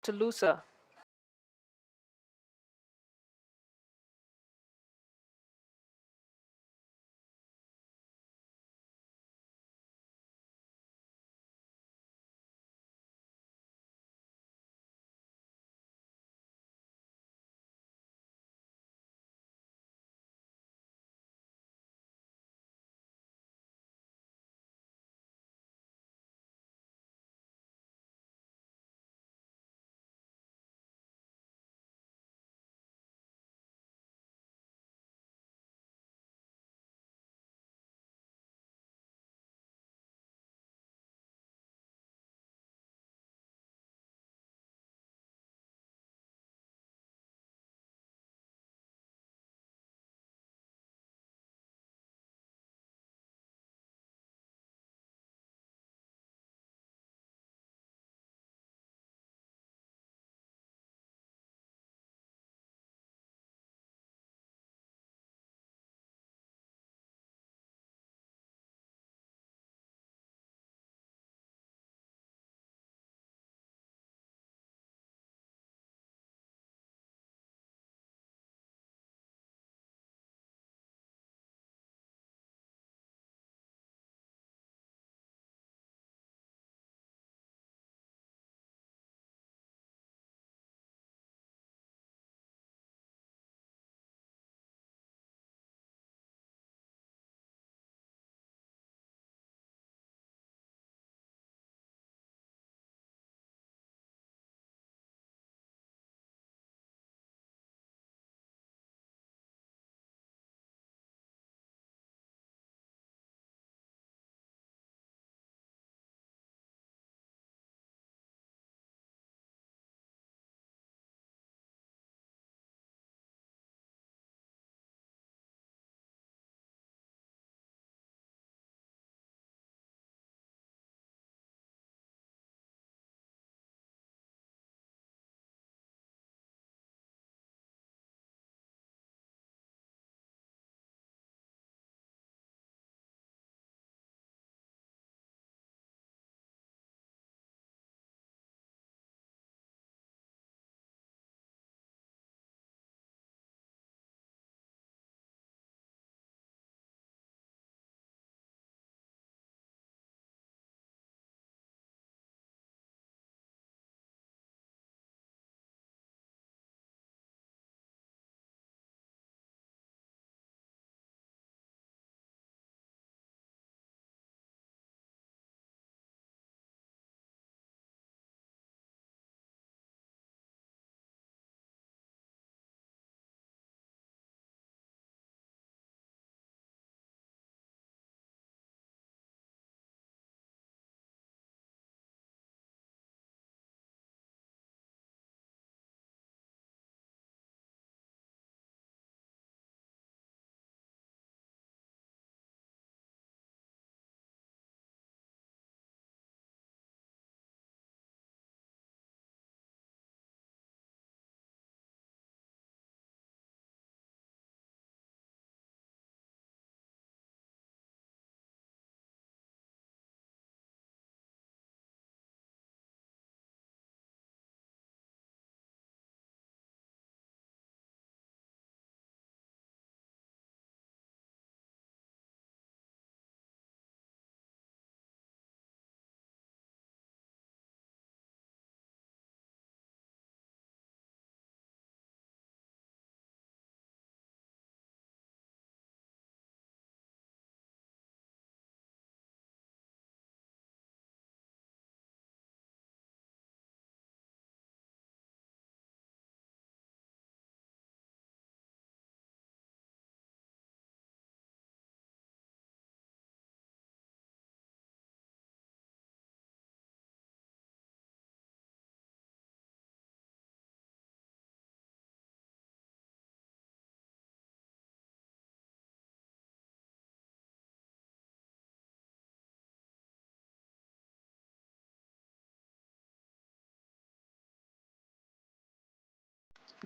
Toulouse.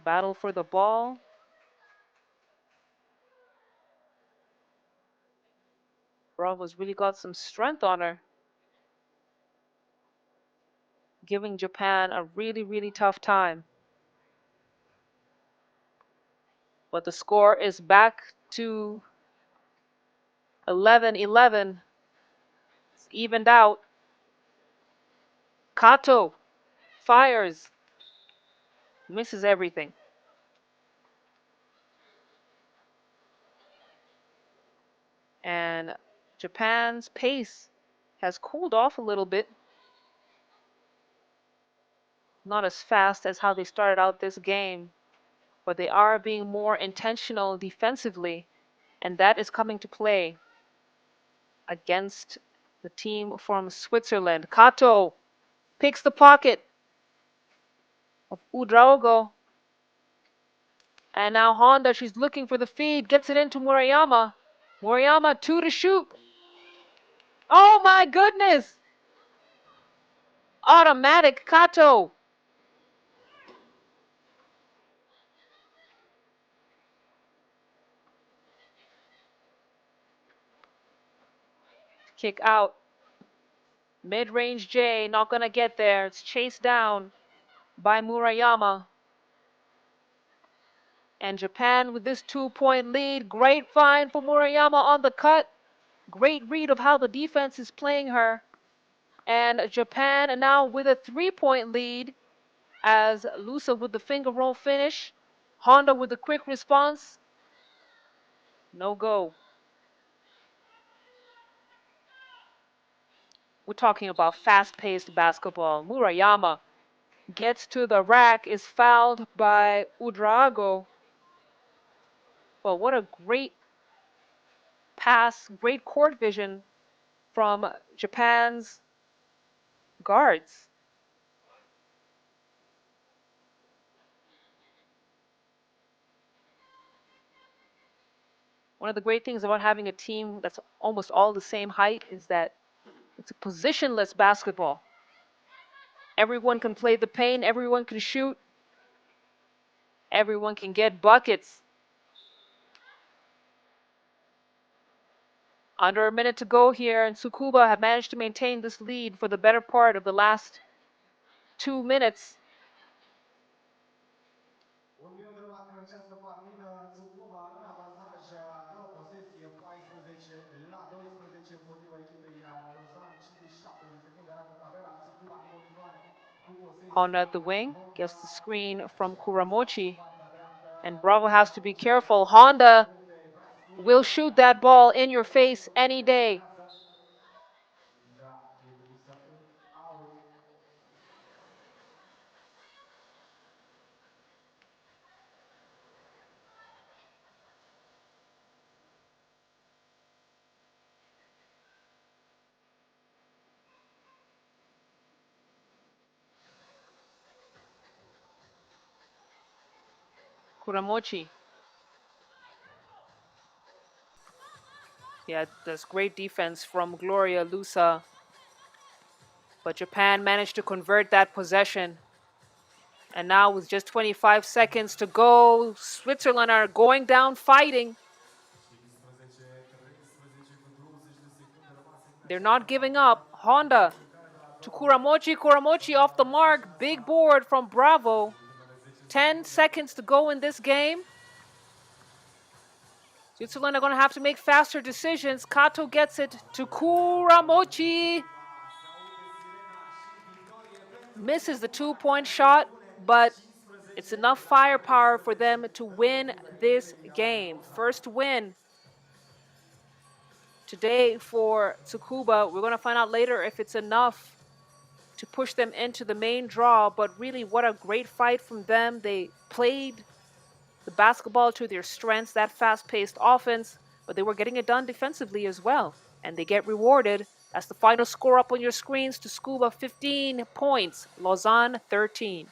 Battle for the ball. Bravo's really got some strength on her, giving Japan a really, really tough time. But the score is back to 11-11. It's evened out. Kato fires, misses everything. And Japan's pace has cooled off a little bit. Not as fast as how they started out this game, but they are being more intentional defensively, and that is coming to play against the team from Switzerland. Kato picks the pocket of Udraogo. And now Honda, she's looking for the feed, gets it into Murayama. Murayama, 2 to shoot. Oh my goodness! Automatic Kato. Kick out. Mid-range J, not gonna get there. It's chased down by Murayama. And Japan with this 2-point lead. Great find for Murayama on the cut. Great read of how the defense is playing her. And Japan now with a 3-point lead as Lusa with the finger roll finish. Honda with the quick response. No go. We're talking about fast-paced basketball. Murayama gets to the rack, is fouled by Udrago. Well, what a great pass, great court vision from Japan's guards. One of the great things about having a team that's almost all the same height is that it's a positionless basketball. Everyone can play the paint, everyone can shoot, everyone can get buckets. Under a minute to go here, and Tsukuba have managed to maintain this lead for the better part of the last 2 minutes. În această partidă, Tsukuba în avantaj în o posesie 14-12 împotriva echipei Lausanne, 57 de secunde arată tabela, Tsukuba în continuare cu posesie. Honda at the wing gets the screen from Kuramochi, and Bravo has to be careful. Honda will shoot that ball in your face any day. Kuramochi. Yeah, that's great defense from Gloria Lusa. But Japan managed to convert that possession. And now with just 25 seconds to go, Switzerland are going down fighting. They're not giving up. Honda to Kuramochi. Kuramochi off the mark. Big board from Bravo. 10 seconds to go in this game. Switzerland are going to have to make faster decisions. Kato gets it to Kuramochi. Misses the 2-point shot, but it's enough firepower for them to win this game. First win today for Tsukuba. We're going to find out later if it's enough to push them into the main draw, but really what a great fight from them. They played the basketball to their strengths, that fast-paced offense, but they were getting it done defensively as well. And they get rewarded. That's the final score up on your screens. Tsukuba 15 points, Lausanne 13.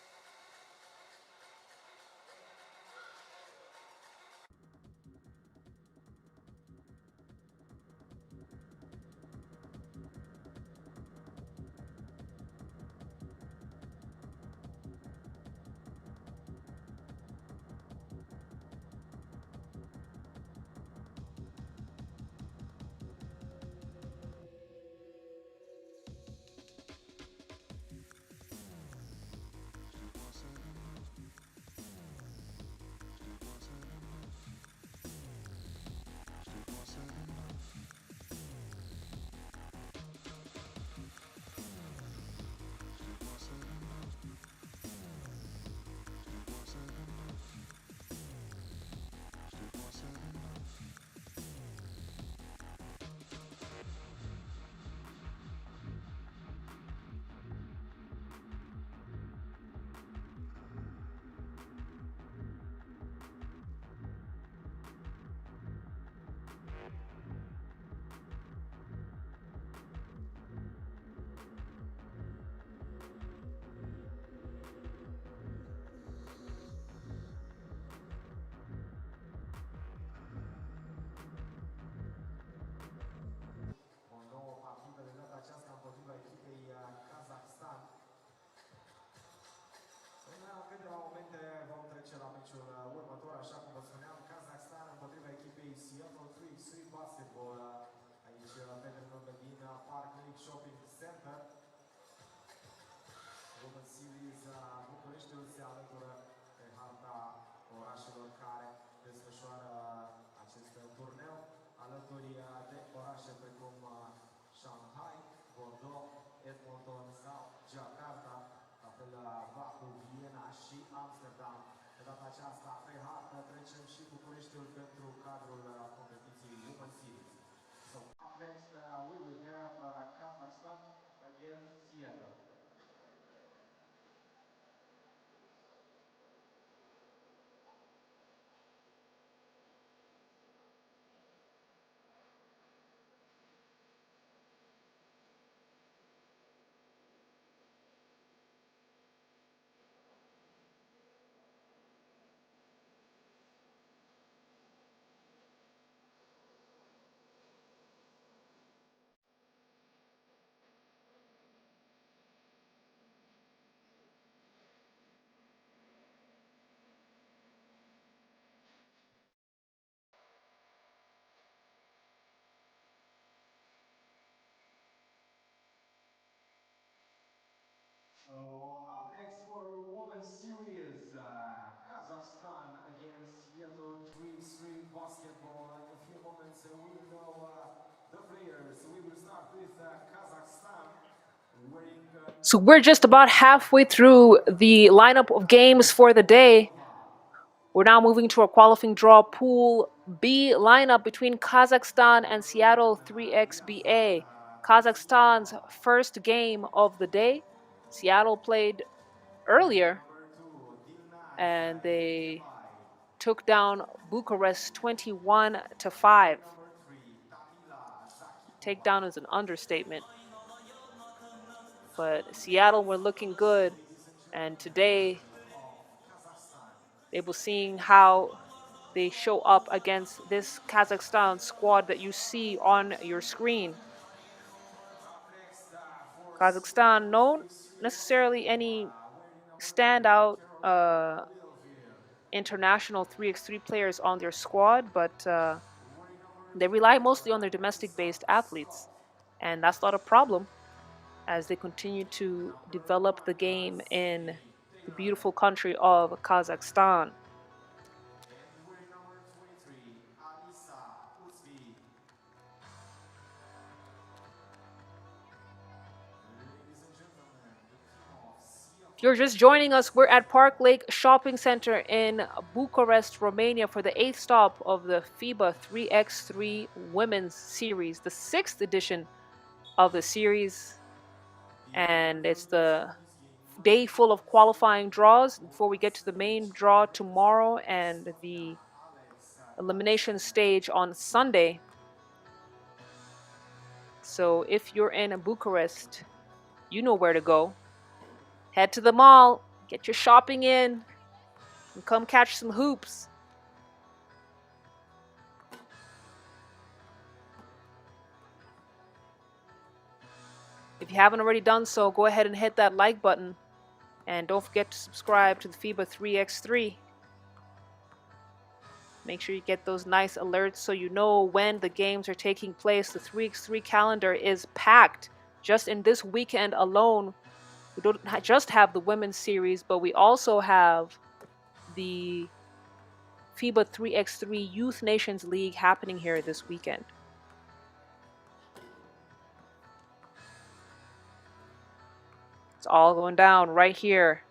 meciul următor, așa cum vă spuneam, Kazakhstan împotriva echipei FIBA 3x3 basketball. Aici pe terenul din Park Lake Shopping Center. Women's Series Bucureștiul se alătură pe harta orașelor care desfășoară acest turneu, alături de orașe precum Shanghai, Bordeaux, Edmonton sau Jakarta, la fel Baku, Viena și Amsterdam. De data aceasta, pe hartă trecem și Bucureștiul pentru cadrul competiției Women's Series. So, up next we will have Kazakhstan against Seattle. So up next for Women's Series, Kazakhstan against Seattle 3x3 basketball. In a few moments we will know the players. We will start with Kazakhstan wearing So we're just about halfway through the lineup of games for the day. We're now moving to a qualifying draw pool B lineup between Kazakhstan and Seattle 3xBA. Kazakhstan's first game of the day. Seattle played earlier and they took down Bucharest 21-5. Takedown is an understatement. But Seattle were looking good, and today they were seeing how they show up against this Kazakhstan squad that you see on your screen. Kazakhstan, not necessarily any standout international 3x3 players on their squad, but they rely mostly on their domestic-based athletes, and that's not a problem as they continue to develop the game in the beautiful country of Kazakhstan. and wearing number 23, Alisa Uzvi. Ladies and gentlemen, the team of If you're just joining us, we're at Park Lake Shopping Center in Bucharest, Romania for the 8th stop of the FIBA 3x3 Women's Series, the 6th edition of the series. And it's the day full of qualifying draws before we get to the main draw tomorrow and the elimination stage on Sunday. So if you're in Bucharest, you know where to go. Head to the mall, get your shopping in, and come catch some hoops. If you haven't already done so, go ahead and hit that like button. And don't forget to subscribe to the FIBA 3x3. Make sure you get those nice alerts so you know when the games are taking place. The 3x3 calendar is packed. Just in this weekend alone, we don't just have the women's series, but we also have the FIBA 3x3 Youth Nations League happening here this weekend. It's all going down right here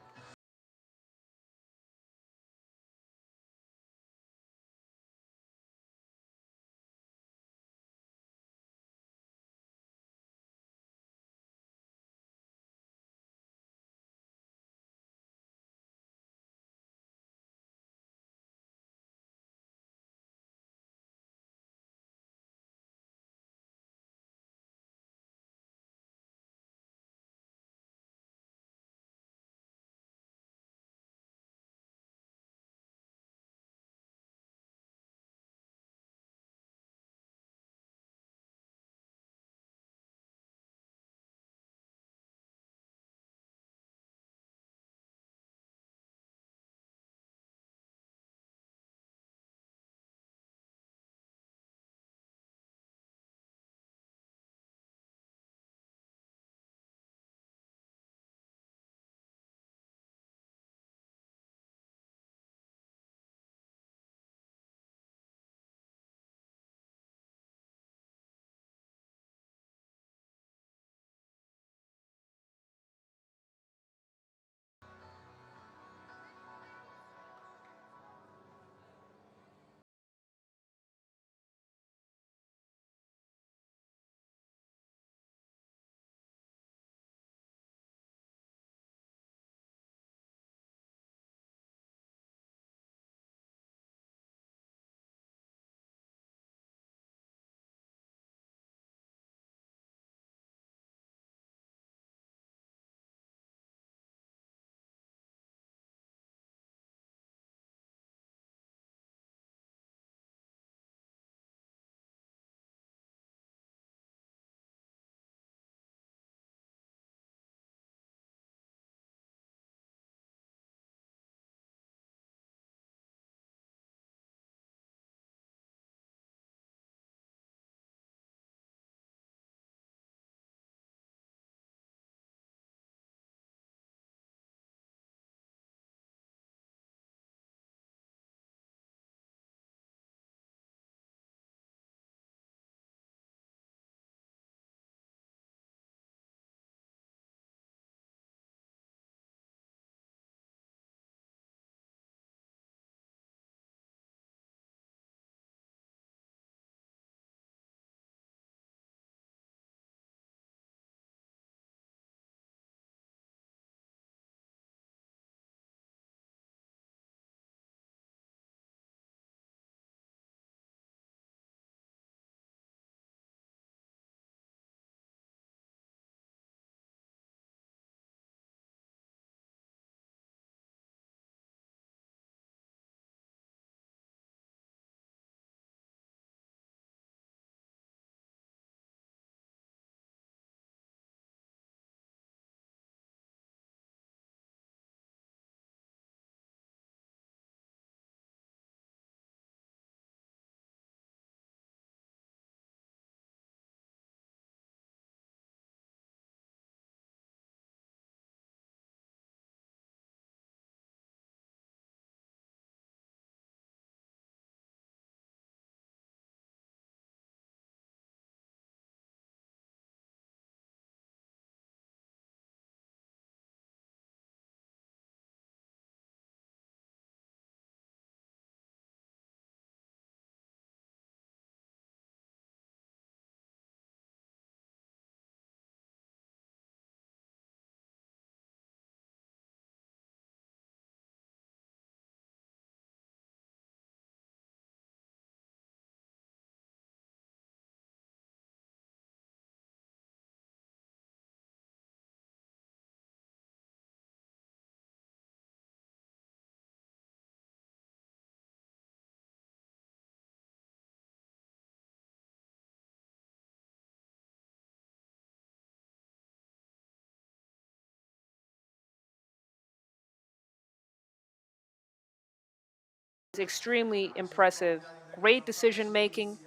is extremely impressive. Great decision making.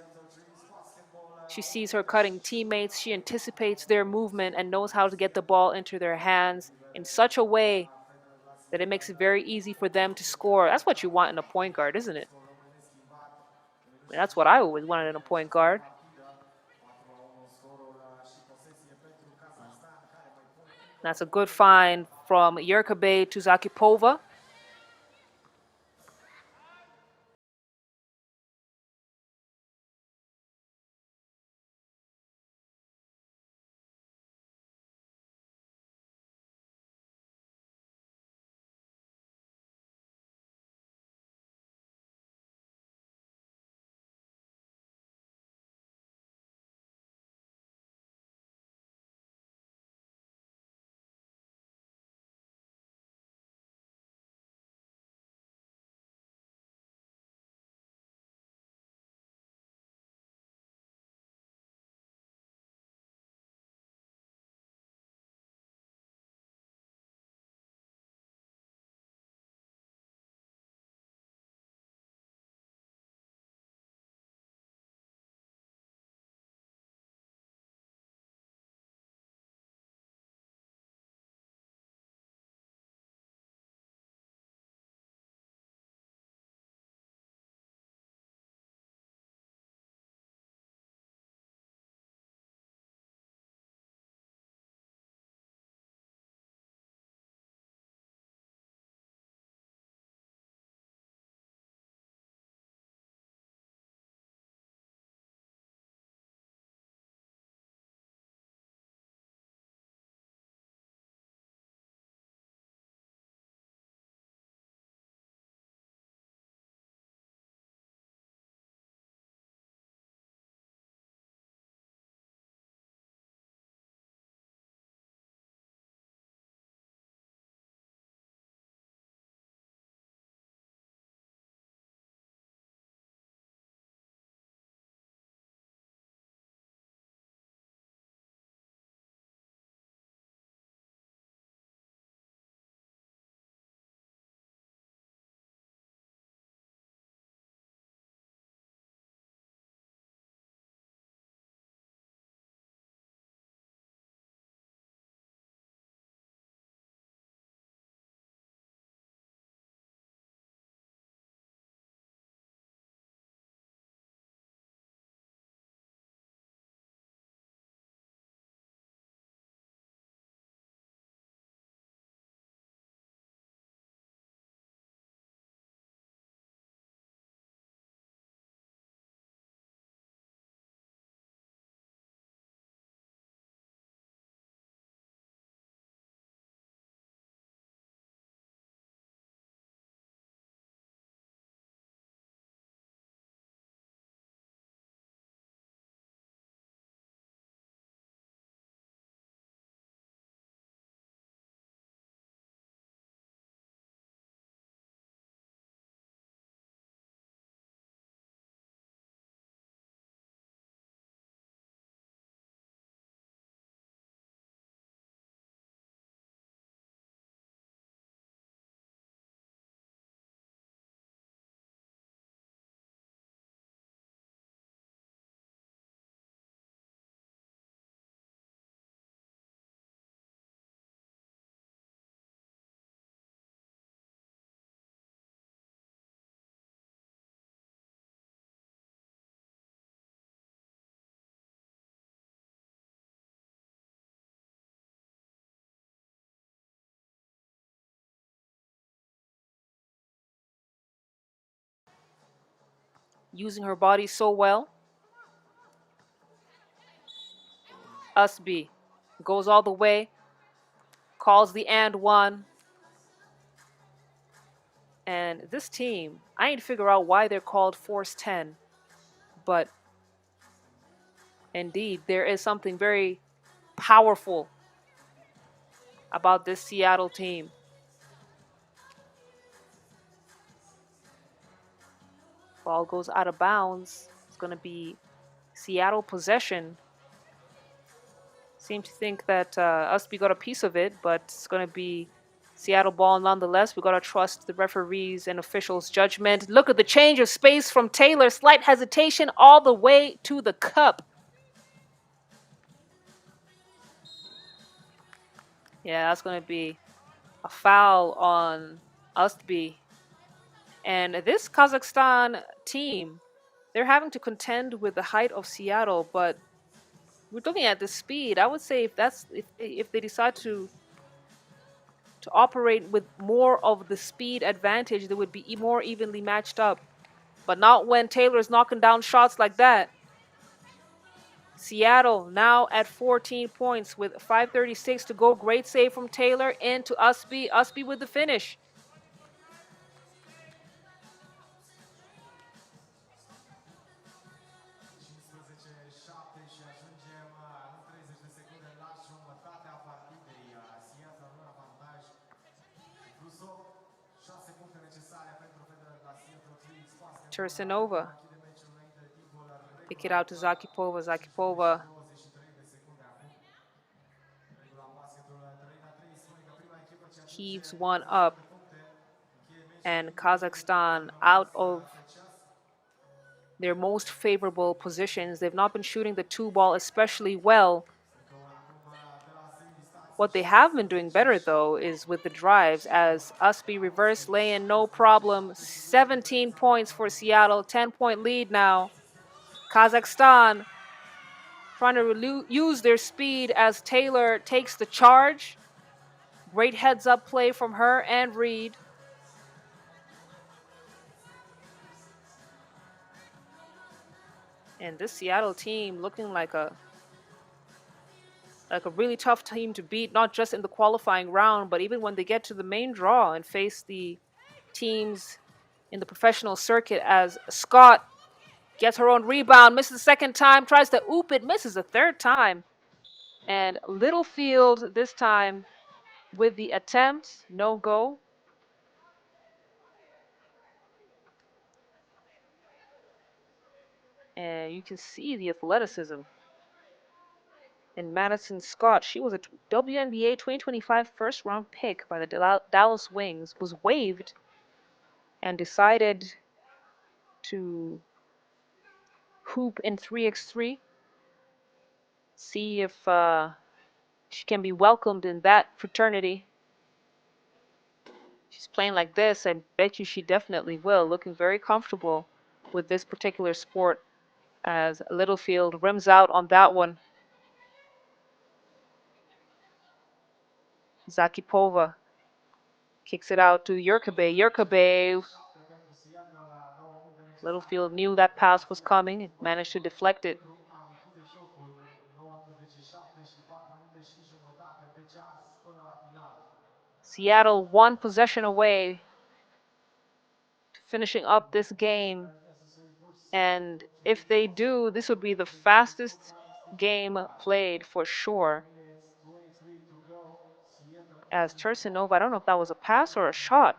She sees her cutting teammates. She anticipates their movement and knows how to get the ball into their hands in such a way that it makes it very easy for them to score. That's what you want in a point guard, isn't it? I mean, that's what I always wanted in a point guard. That's a good find from Yerkabe to Zakipova. Using her body so well. Usby goes all the way, calls the and one. And this team, I need to figure out why they're called Force 10. But indeed, there is something very powerful about this Seattle team. Ball goes out of bounds. It's going to be Seattle possession. Seem to think that Usby got a piece of it, but it's going to be Seattle ball nonetheless. We got to trust the referees and officials' judgment. Look at the change of space from Taylor. Slight hesitation all the way to the cup. Yeah, that's going to be a foul on Ustby. And this Kazakhstan team, they're having to contend with the height of Seattle, but we're looking at the speed. I would say if they decide to operate with more of the speed advantage, they would be more evenly matched up. But not when Taylor's knocking down shots like that. Seattle now at 14 points with 5:36 to go. Great save from Taylor into Ustby. Ustby with the finish. Și ajungem în 30 de secunde la jumătatea partidei. Seattle în avantaj. Plus 6 puncte necesare pentru Federer la Seattle 3x3. Tursinova. Pick it out to Zakipova. Zakipova heaves one up. And Kazakhstan out of their most favorable positions. They've not been shooting the two ball especially well. What they have been doing better, though, is with the drives, as Ustby reverse lay-in, no problem. 17 points for Seattle, 10-point lead now. Kazakhstan trying to use their speed as Taylor takes the charge. Great heads-up play from her and Reed. And this Seattle team looking like a really tough team to beat, not just in the qualifying round, but even when they get to the main draw and face the teams in the professional circuit, as Scott gets her own rebound, misses the second time, tries to oop it, misses the third time. And Littlefield this time with the attempt, no go. And you can see the athleticism in Madison Scott. She was a WNBA 2025 first round pick by the Dallas Wings, was waived and decided to hoop in 3x3, see if she can be welcomed in that fraternity. She's playing like this, I bet you she definitely will, looking very comfortable with this particular sport, as Littlefield rims out on that one. Zakipova kicks it out to Yurkabe. Yurkabe, Littlefield knew that pass was coming and managed to deflect it. Seattle one possession away to finishing up this game. And if they do, this would be the fastest game played for sure. As Tursinova, I don't know if that was a pass or a shot.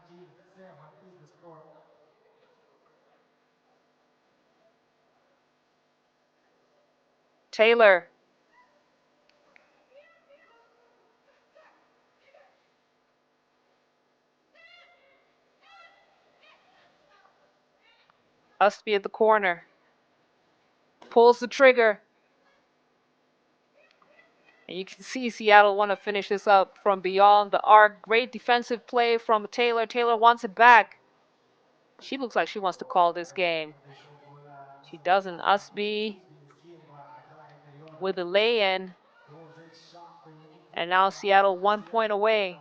Taylor. Ustby at the corner. Pulls the trigger. And you can see Seattle want to finish this up from beyond the arc. Great defensive play from Taylor. Taylor wants it back. She looks like she wants to call this game. She doesn't. Ustby with a lay-in. And now Seattle 1 point away.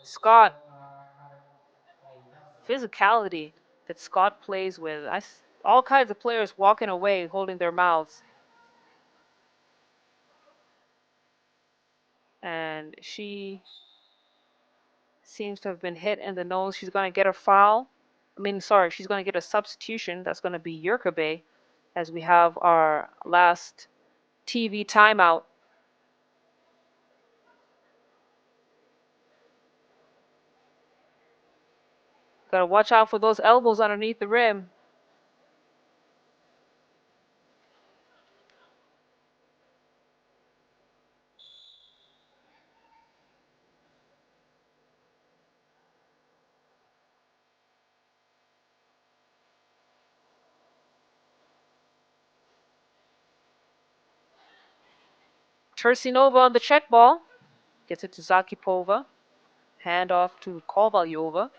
Scott. Physicality that Scott plays with. All kinds of players walking away, holding their mouths. And she seems to have been hit in the nose. She's going to get a foul. She's going to get a substitution. That's going to be Yurkabe, as we have our last TV timeout. Got to watch out for those elbows underneath the rim. Tursinova on the check ball. Gets it to Zakipova. Hand off to Kovalyova.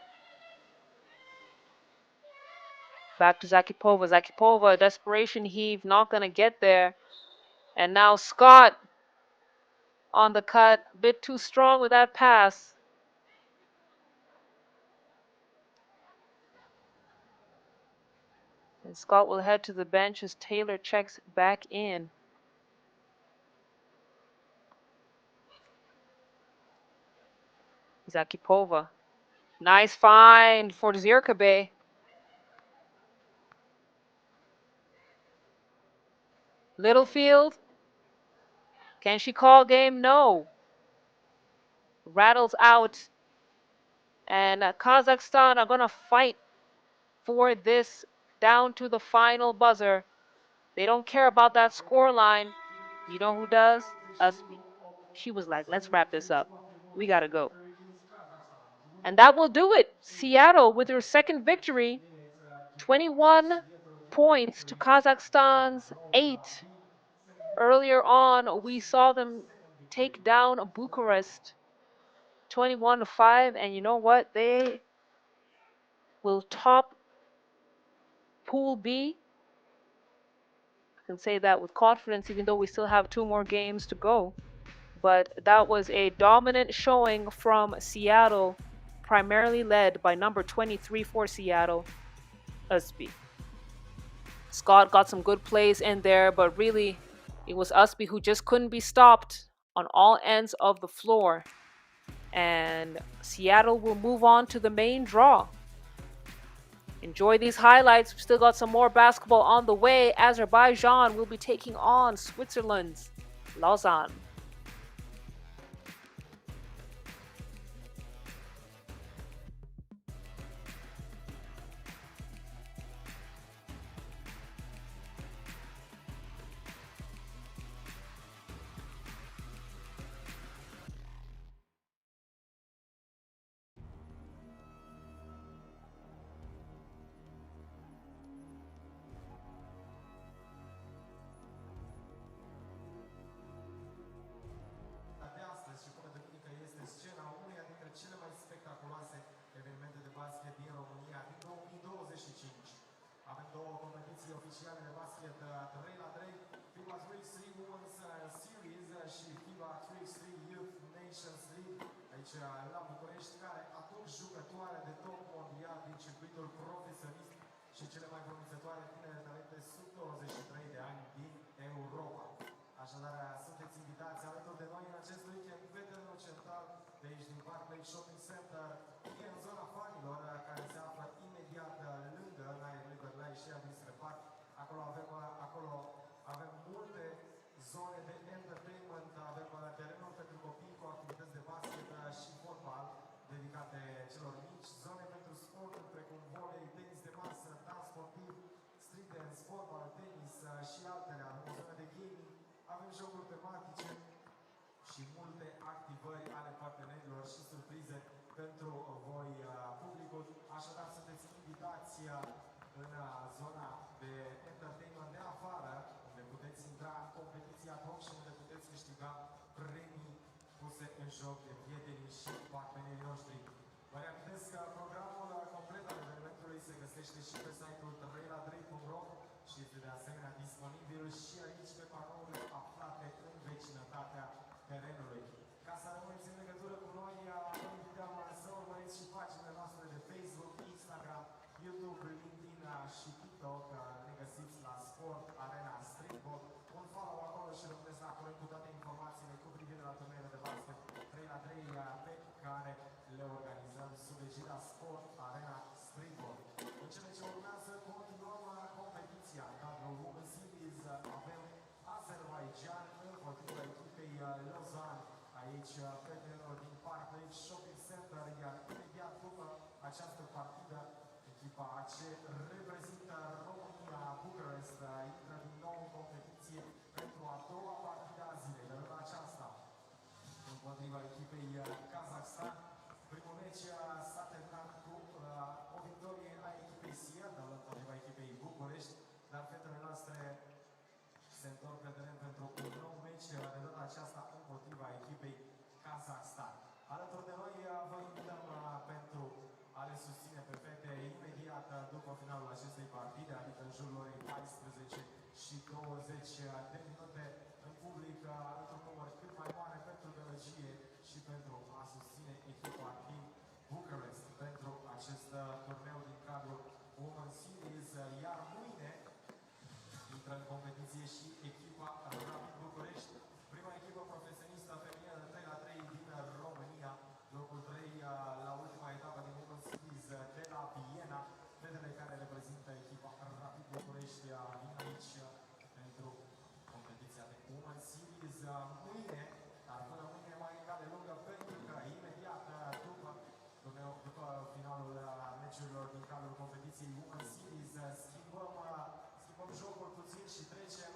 Back to Zakipova. Zakipova, desperation heave, not going to get there. And now Scott on the cut. A bit too strong with that pass. And Scott will head to the bench as Taylor checks back in. Zakipova. Nice find for Zirkabe. Littlefield. Can she call game? No. Rattles out. And Kazakhstan are going to fight for this down to the final buzzer. They don't care about that score line. You know who does? Usby. She was like, let's wrap this up. We got to go. And that will do it. Seattle with their second victory. 21 points to Kazakhstan's 8. Earlier on, we saw them take down Bucharest 21-5. And you know what? They will top Pool B. I can say that with confidence, even though we still have 2 more games to go. But that was a dominant showing from Seattle, primarily led by number 23 for Seattle, Usby. Scott got some good plays in there, but really it was Usby who just couldn't be stopped on all ends of the floor. And Seattle will move on to the main draw. Enjoy these highlights. We've still got some more basketball on the way. Azerbaijan will be taking on Switzerland's Lausanne. De astăzi și până duminică este scena uneia dintre cele mai spectaculoase evenimente de basket din România din 2025. Avem 2 competiții oficiale de basket 3x3, FIBA 3x3 Women's Series și FIBA 3x3 Youth Nations League aici la București, care aduc jucătoare de top mondial din circuitul profesionist și cele mai promițătoare tinere talente sub 23 de ani din Europa. Așadar, sunteți invitați alături de noi în acest weekend pe terenul central de aici din Park Lake Shopping Center. E în zona fanilor, care se află imediat lângă Night River la ieșirea dinspre parc. Acolo avem multe zone de entertainment, avem terenul pentru copii cu activități de basket și fotbal dedicate celor mici, zone pentru sporturi precum volei, tenis de masă, dans sportiv, street dance, fotbal, tenis și altele. Avem o zonă de gaming, avem jocuri tematice și multe activări ale partenerilor și surprize pentru voi, publicul. Așadar, sunteți invitați în zona de entertainment de afară, unde puteți intra în competiția ad hoc și unde puteți câștiga premii puse în joc de prietenii și partenerii noștri. Vă reamintesc că programul complet al evenimentului se găsește și pe site-ul 3x3.ro și este de asemenea disponibil și aici pe panourile aflate în vecinătatea terenului. Ca să rămâneți în legătură cu noi, vă invităm să urmăriți și paginile noastre de Facebook, Instagram, YouTube, LinkedIn și TikTok. Ne găsiți la Sport Arena Streetball. Un follow acolo și rămâneți la curent cu toate informațiile cu privire la turneele de basket 3x3 pe care le organizăm sub egida Sport Arena Streetball. În cele ce urmează continuăm competiția. În cadrul Women's Series avem Azerbaijan împotriva echipei Lausanne aici pe terenul din Park Lake Shopping Center, iar imediat după această partidă echipa ce reprezintă Romania, Bucharest, intră din nou în competiție pentru a 2-a partidă a zilei. De data aceasta împotriva echipei Kazakhstan. Primul meci s-a terminat cu o victorie a echipei Seattle împotriva echipei București, dar fetele noastre se întorc pe teren pentru un nou meci, de data aceasta Kazakhstan. Alături de noi vă invităm pentru a le susține pe fete imediat după finalul acestei partide, adică în jurul orei 14 și 20 de minute în public, într-un număr cât mai mare pentru gălăgie și pentru a susține echipa din Bucharest pentru acest turneu din cadrul Women Series, iar mâine intră în competiție și echipa Rapid București, prima echipă profesionistă feminină de 3x3 din România, locul 3 la ultima etapă din Women Series de la Viena. Fetele care reprezintă echipa Rapid București vin aici pentru competiția de Women Series mâine, dar până mâine mai e cale lungă pentru că imediat după finalul meciurilor din cadrul competiției Women Series schimbăm jocul puțin și trecem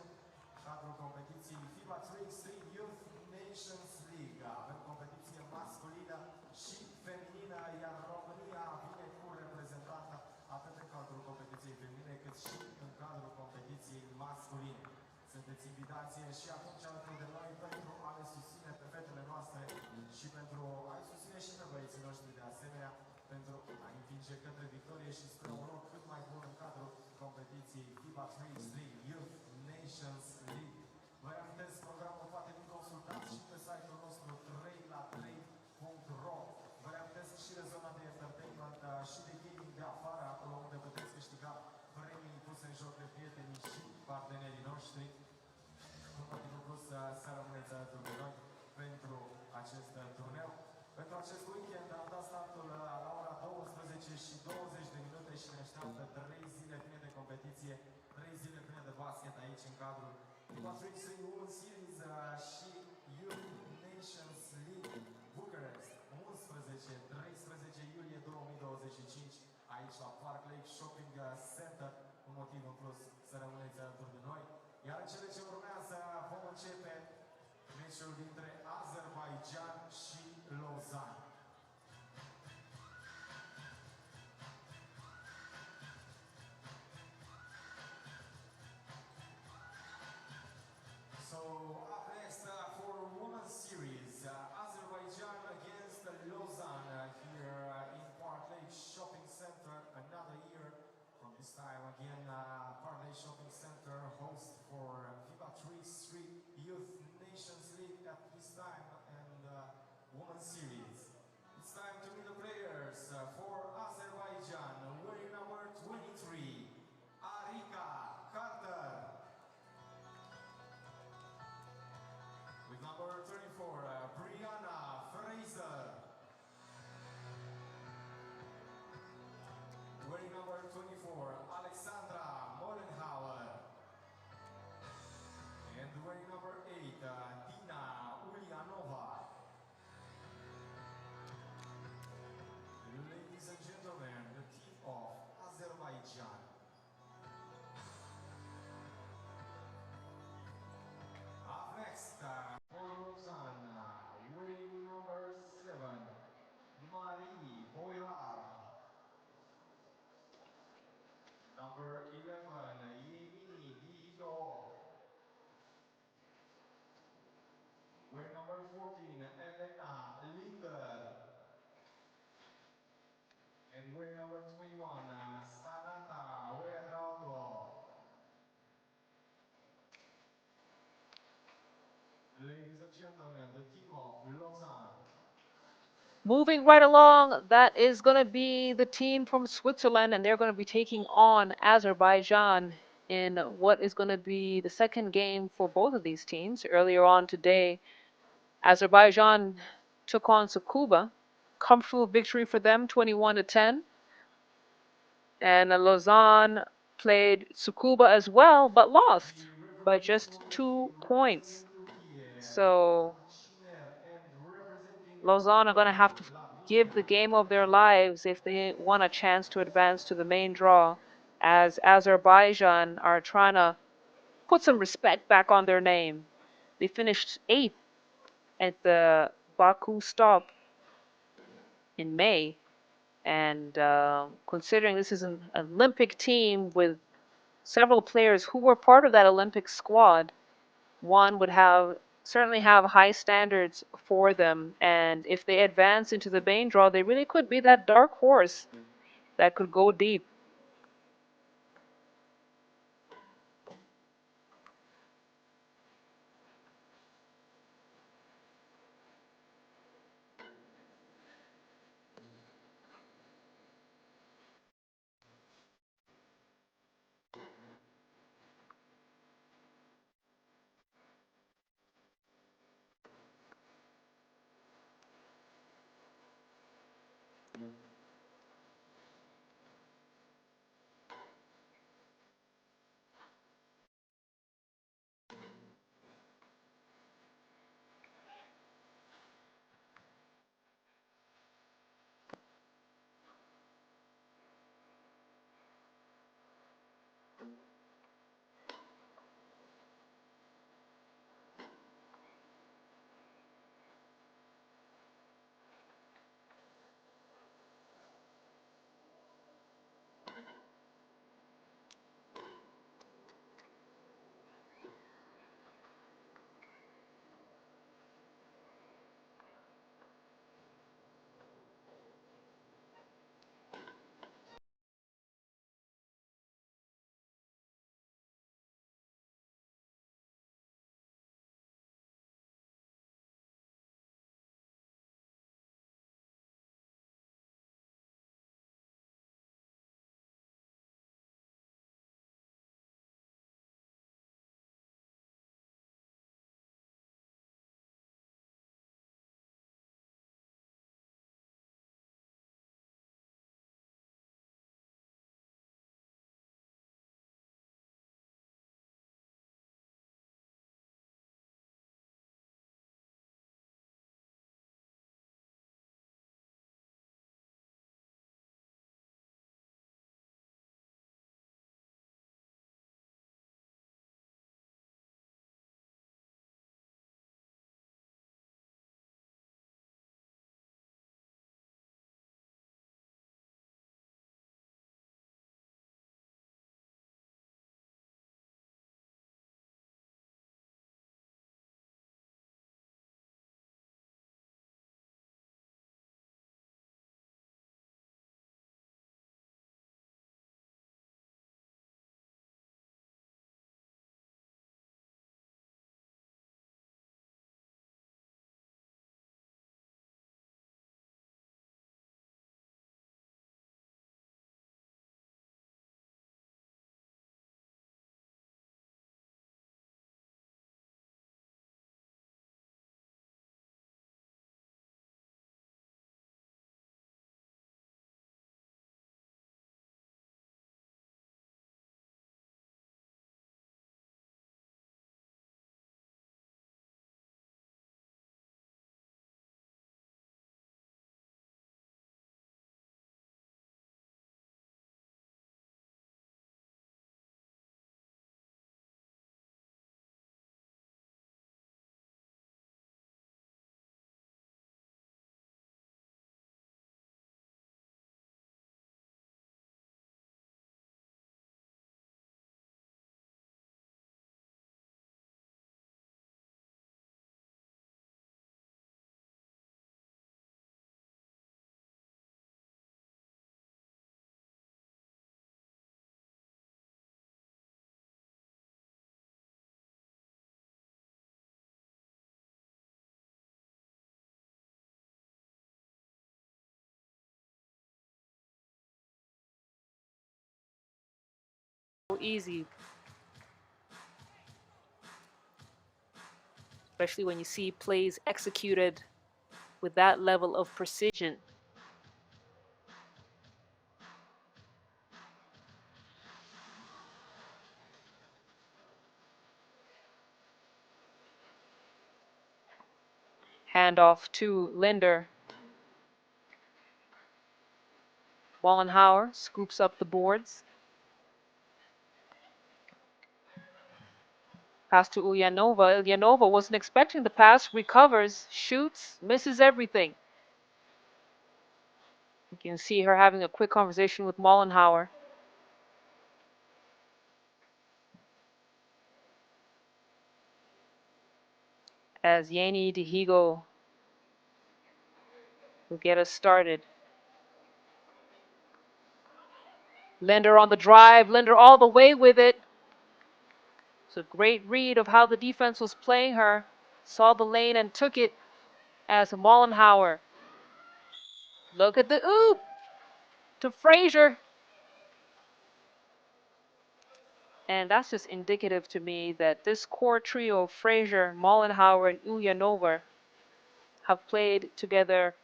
în cadrul competiției FIBA 3x3 Youth Nations League. Avem competiție masculină și feminină, iar România vine cu reprezentantă atât în cadrul competiției feminine cât și în cadrul competiției masculine. Sunteți invitați și atunci alături de noi pentru a le susține pe fetele noastre și pentru a-i susține și pe băieții noștri de asemenea, pentru a învinge către victorie și spre un loc cât mai bun în cadrul competiției FIBA 3x3 Youth Nations League. Vă reamintesc, programul poate fi consultat și pe site-ul nostru 3la3.ro. Vă reamintesc și de zona de entertainment și de gaming de afară, acolo unde puteți câștiga premii puse în joc de prietenii și partenerii noștri. Un motiv plus să rămâneți alături de noi pentru acest turneu. Pentru acest weekend am dat startul la ora 12 și 20 de minute și ne așteaptă 3 zile pline de competiție, 3 zile pline de basket aici în cadrul FIBA 3x3 Women Series și Youth Nations League Bucharest, 11-13 iulie 2025, aici la Park Lake Shopping Center. Un motiv în plus să rămâneți alături de noi. Iar în cele ce urmează vom începe meciul dintre Azerbaijan și Lausanne. So up next for Women's Series, Azerbaijan against Lausanne here in Park Lake Shopping Center. Another year from this time again, Park Lake Shopping Center host for FIBA 3x3 Youth Nations League at this time and Women's Series. It's time to meet the players for Azerbaijan, wearing number 23, Arika Carter. With number 34, Brianna Fraser. Wearing number 24, Alexandra Mollenhauer. And wearing number 8, Dina Ulyanova. Ladies and gentlemen, the team of Azerbaijan. Up next, for Lausanne, wearing number 7, Marie Boilar. Number 11, Yemini Dido. Wearing number 14, Elena Linder. And wearing number 21, Sanata Wedrado. Ladies and gentlemen, the team of Lausanne. Moving right along, that is going to be the team from Switzerland, and they're going to be taking on Azerbaijan in what is going to be the second game for both of these teams. Earlier on today, Azerbaijan took on Tsukuba. Comfortable victory for them, 21-10. And Lausanne played Tsukuba as well, but lost by just 2 points. So Lausanne are going to have to give the game of their lives if they want a chance to advance to the main draw, as Azerbaijan are trying to put some respect back on their name. They finished 8th at the Baku stop in May, and considering this is an Olympic team with several players who were part of that Olympic squad, one would have certainly have high standards for them, and if they advance into the main draw, they really could be that dark horse that could go deep. Easy, especially when you see plays executed with that level of precision. Handoff to Linder. Wallenhauer scoops up the boards. Pass to Ulyanova. Ulyanova wasn't expecting the pass, recovers, shoots, misses everything. You can see her having a quick conversation with Mollenhauer. as Yanni Dihigo will get us started. Linder on the drive, Linder all the way with it. It's a great read of how the defense was playing her. Saw the lane and took it as Mollenhauer. Look at the oop to Frazier. And that's just indicative to me that this core trio, Frazier, Mollenhauer, and Ulyanova, have played together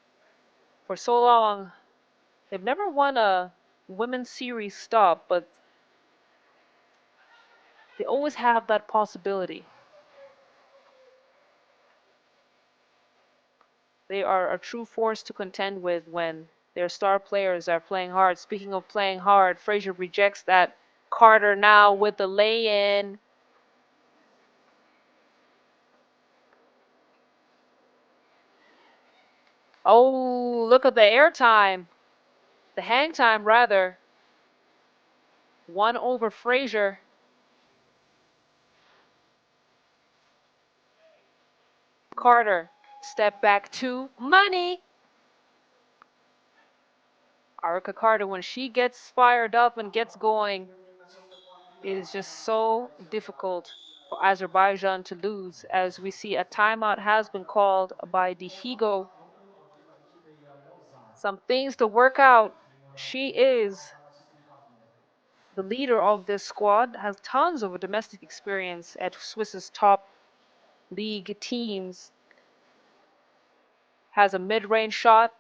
for so long. They've never won a women's series stop, but they always have that possibility. They are a true force to contend with when their star players are playing hard. Speaking of playing hard, Frazier rejects that. Carter now with the lay-in. Oh, look at the air time. The hang time, rather. 1 over Frazier. Carter, step back 2. Money! Arica Carter, when she gets fired up and gets going, it is just so difficult for Azerbaijan to lose, as we see a timeout has been called by Dihigo. Some things to work out. She is the leader of this squad, has tons of domestic experience at Swiss's top league teams, has a mid-range shot,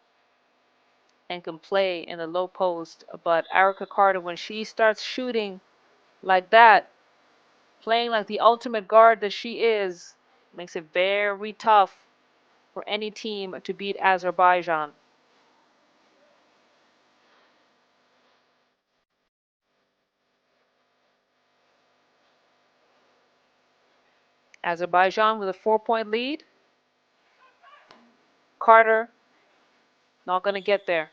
and can play in the low post. But Arica Carter, when she starts shooting like that, playing like the ultimate guard that she is, makes it very tough for any team to beat Azerbaijan. Azerbaijan with a 4-point lead. Carter not going to get there.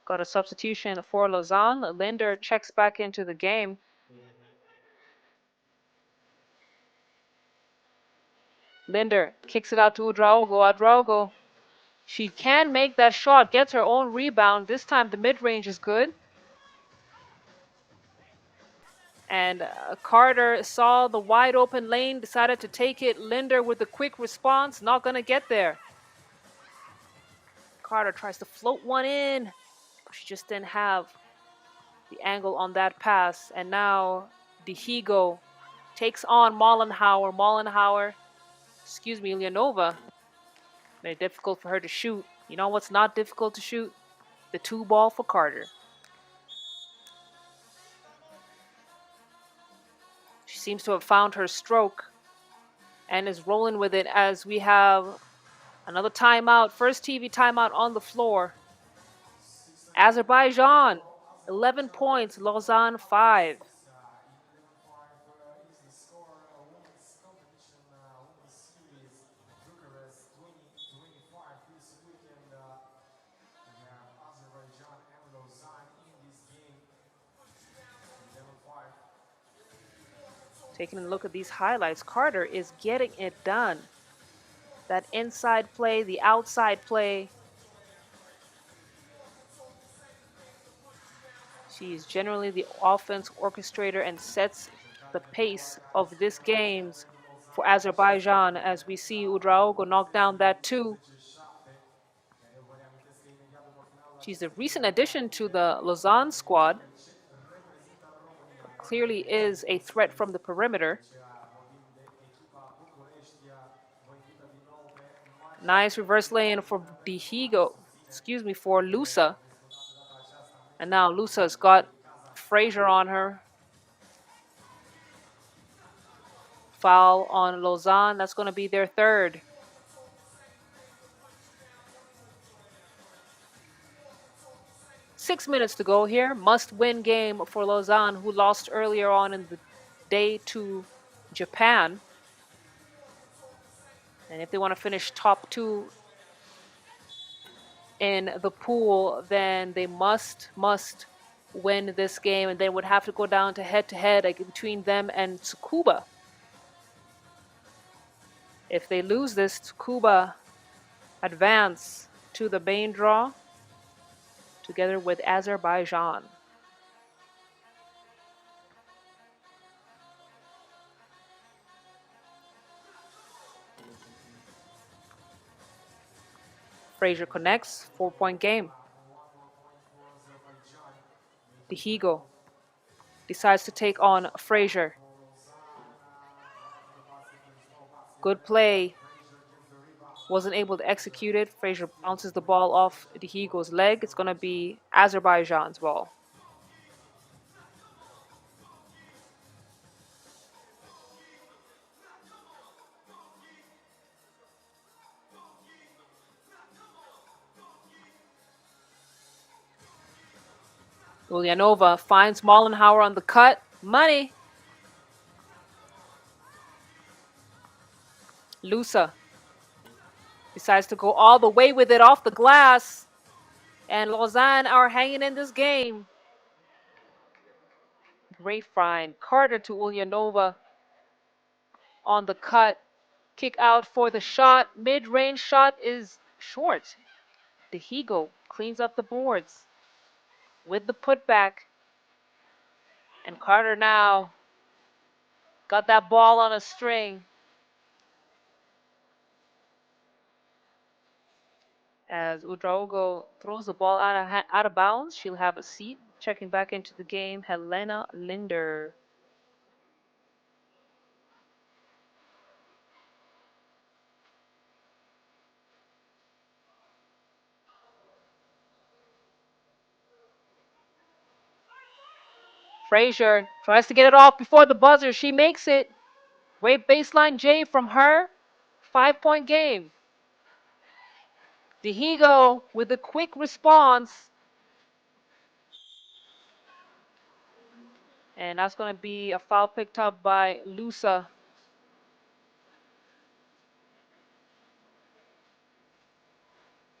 Got a substitution for Lausanne. Linder checks back into the game. Linder kicks it out to Udraogo. Udraogo, she can make that shot, gets her own rebound. This time the mid-range is good. And Carter saw the wide open lane, decided to take it. Linder with a quick response, not going to get there. Carter tries to float one in. She just didn't have the angle on that pass. And now Dihigo takes on Mollenhauer. Ulyanova. Very difficult for her to shoot. You know what's not difficult to shoot? The 2-ball for Carter. She seems to have found her stroke and is rolling with it as we have another timeout. First TV timeout on the floor. Azerbaijan, 11 points. Lausanne, 5. Is the score women's competition, women's series, Bucharest 2025. This weekend, we have Azerbaijan and Lausanne in this game. 11-5. Taking a look at these highlights, Carter is getting it done. That inside play, the outside play. She's generally the offense orchestrator and sets the pace of this games for Azerbaijan, as we see Udraogo knock down that 2. She's a recent addition to the Lausanne squad. Clearly is a threat from the perimeter. Nice reverse lane for Dihigo, for Lusa. And now Lusa's got Frazier on her. Foul on Lausanne. That's going to be their 3rd. Six minutes to go here. Must-win game for Lausanne, who lost earlier on in the day to Japan. And if they want to finish top 2 in the pool, then they must win this game, and they would have to go down to head like, between them and Tsukuba. If they lose this, Tsukuba advance to the main draw together with Azerbaijan. Fraser connects, 4-point game. Dihigo decides to take on Fraser. Good play. Wasn't able to execute it. Fraser bounces the ball off Dihigo's leg. It's going to be Azerbaijan's ball. Ulyanova finds Mollenhauer on the cut. Money. Lusa decides to go all the way with it off the glass. And Lausanne are hanging in this game. Great find. Carter to Ulyanova on the cut. Kick out for the shot. Mid-range shot is short. Dihigo cleans up the boards with the putback. And Carter now got that ball on a string. As Udraogo throws the ball out of bounds, she'll have a seat. Checking back into the game, Helena Linder. Fraser tries to get it off before the buzzer. She makes it. Great baseline J from her. 5-point game. Dihigo with a quick response. And that's going to be a foul picked up by Lusa.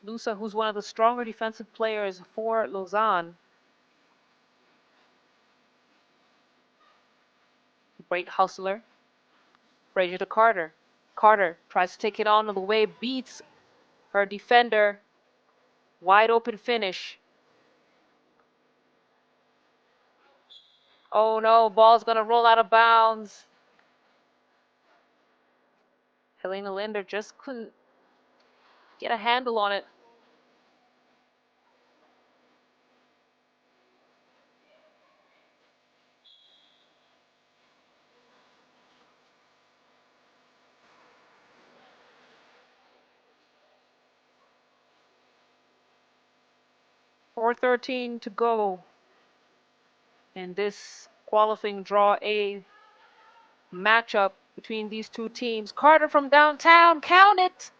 Lusa, who's one of the stronger defensive players for Lausanne. Great hustler. Fraser to Carter. Carter tries to take it on the way, beats her defender. Wide open finish. Oh no, ball's going to roll out of bounds. Helena Linder just couldn't get a handle on it. .413 to go in this qualifying draw A matchup between these two teams. Carter from downtown, count it!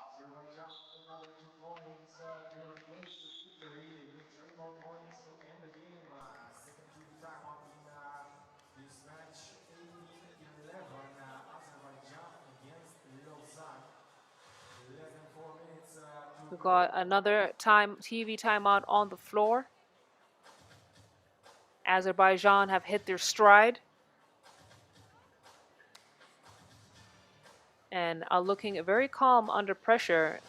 Azerbaijan with another 2 points to replace the victory with 3 more points to end the game. Second TV timeout in this match, 18-11, Azerbaijan against Lausanne. Less than 4 minutes to We've go. got another TV timeout on the floor. Azerbaijan have hit their stride and are looking very calm under pressure.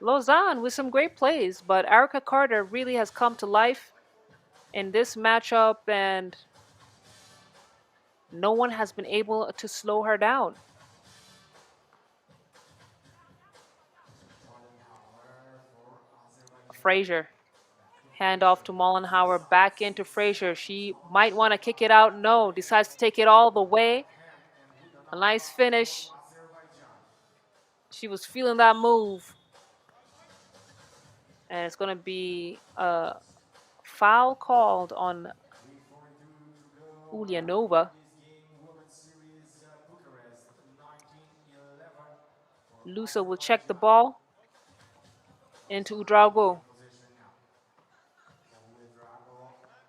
Lausanne with some great plays, but Erica Carter really has come to life in this matchup, and no one has been able to slow her down. Fraser. Hand off to Mollenhauer, back into Fraser. She might want to kick it out. No, decides to take it all the way. A nice finish. She was feeling that move. And it's going to be a foul called on Ulyanova. Lusa will check the ball into Udraogo.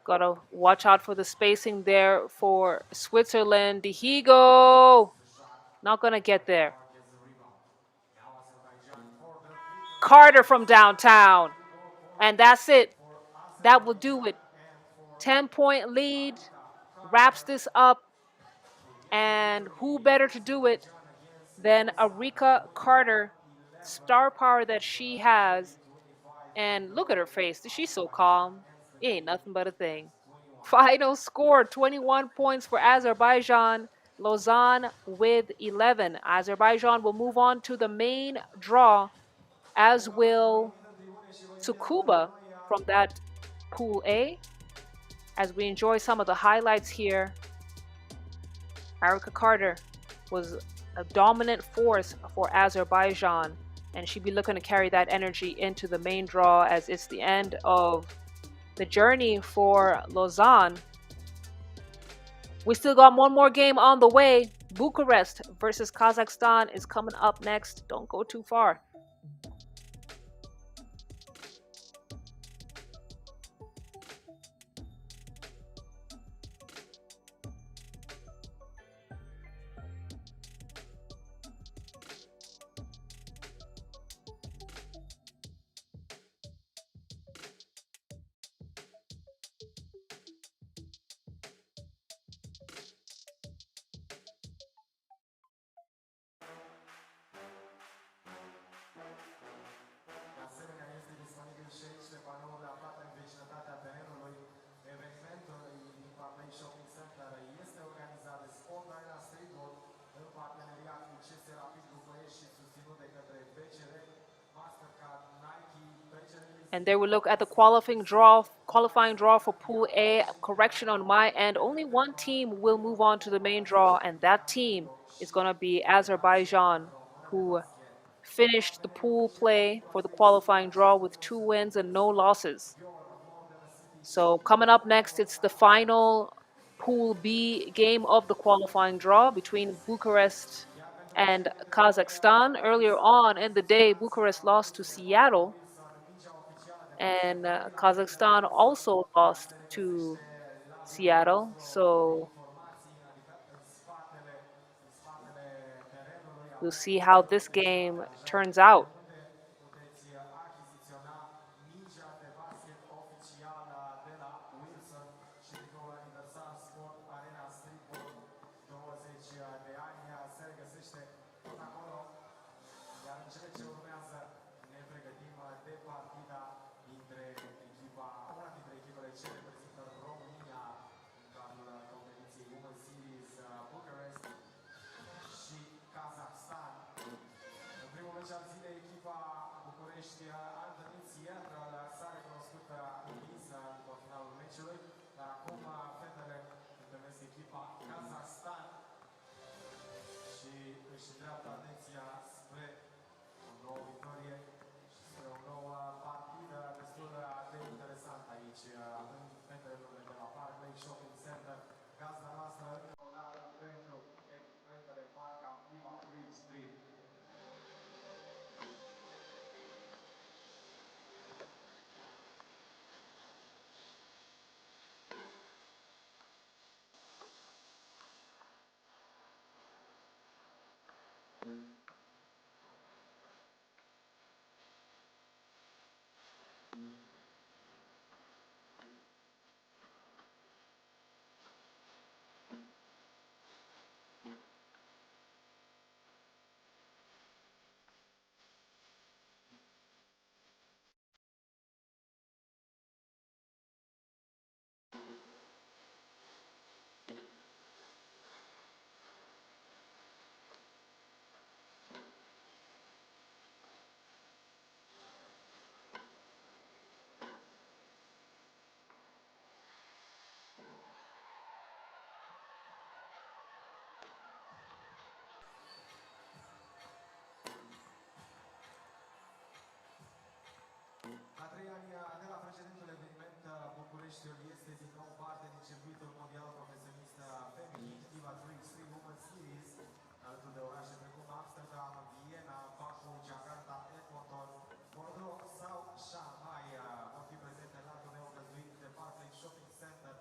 Gotta watch out for the spacing there for Switzerland. Dihigo not gonna get there. Carter from downtown. And that's it. That will do it. 10-point lead wraps this up. And who better to do it than Arika Carter, star power that she has. And look at her face. She's so calm. It ain't nothing but a thing. Final score 21 points for Azerbaijan. Lausanne with 11. Azerbaijan will move on to the main draw, as will Tsukuba from that Pool A. As we enjoy some of the highlights here, Arika Carter was a dominant force for Azerbaijan, and she'd be looking to carry that energy into the main draw, as it's the end of the journey for Lausanne. We still got one more game on the way. Bucharest versus Kazakhstan is coming up next. Don't go too far. De asemenea, este disponibil și aici pe panouri aflate în vecinătatea terenului. Evenimentul FIBA Play Shopping Center este organizat de Sport Arena Streetball în parteneriat cu CS Rapid Bucharest și susținut de către BCR, Mastercard, Nike, BCR. And there we look at the qualifying draw for Pool A. Correction on my end. Only one team will move on to the main draw, and that team is going to be Azerbaijan, who finished the pool play for the qualifying draw with 2 wins and no losses. So coming up next, it's the final Pool B game of the qualifying draw between Bucharest and Kazakhstan. Earlier on in the day, Bucharest lost to Seattle, and Kazakhstan also lost to Seattle. So we'll see how this game turns out. Puteți achiziționa mingea de basket oficială de la Wilson și tricoul aniversar Sport Arena Streetball 20 de ani se regăsește tot acolo. Iar în cele ce urmează ne pregătim de partida dintre una dintre echipele ce reprezintă România în cadrul competiției Women's Series Bucharest și Kazakhstan. În primul meci al zilei, echipa București a întâlnit Seattle, s-a recunoscut învinsă după finalul meciului, dar acum fetele întâlnesc echipa Kazakhstan și își dreaptă atenția spre o nouă victorie și spre o nouă partidă destul de interesantă aici, având fetele de la Park Lake Shopping Center, gazda noastră încă o dată pentru evenimentele marca FIBA 3x3. La 3 ani de la precedentul eveniment, Bucureștiul este din nou parte din circuitul mondial profesionist feminin, FIBA 3x3 Women's Series, alături de orașe precum Amsterdam, Viena, Baku, Jakarta, Edmonton, Bordeaux sau Shanghai vor fi prezente la turneul găzduit de Park Lake Shopping Center,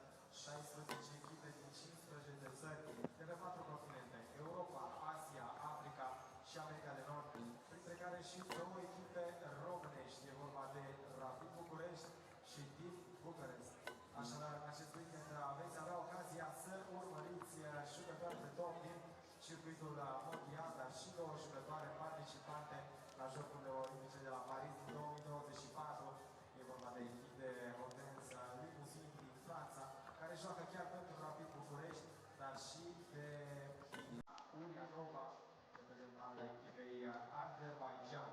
16 echipe din 15 de țări, de pe 4 continente, Europa, Asia, Africa și America de Nord, printre care și 2 echipe române. circuitul mondial, dar și două jucătoare participante la Jocurile Olimpice de la Paris din 2024. E vorba de echipe Hortense Limousin din Franța, care joacă chiar pentru Rapid București, dar și de Urianova, reprezentant al echipei Azerbaijan.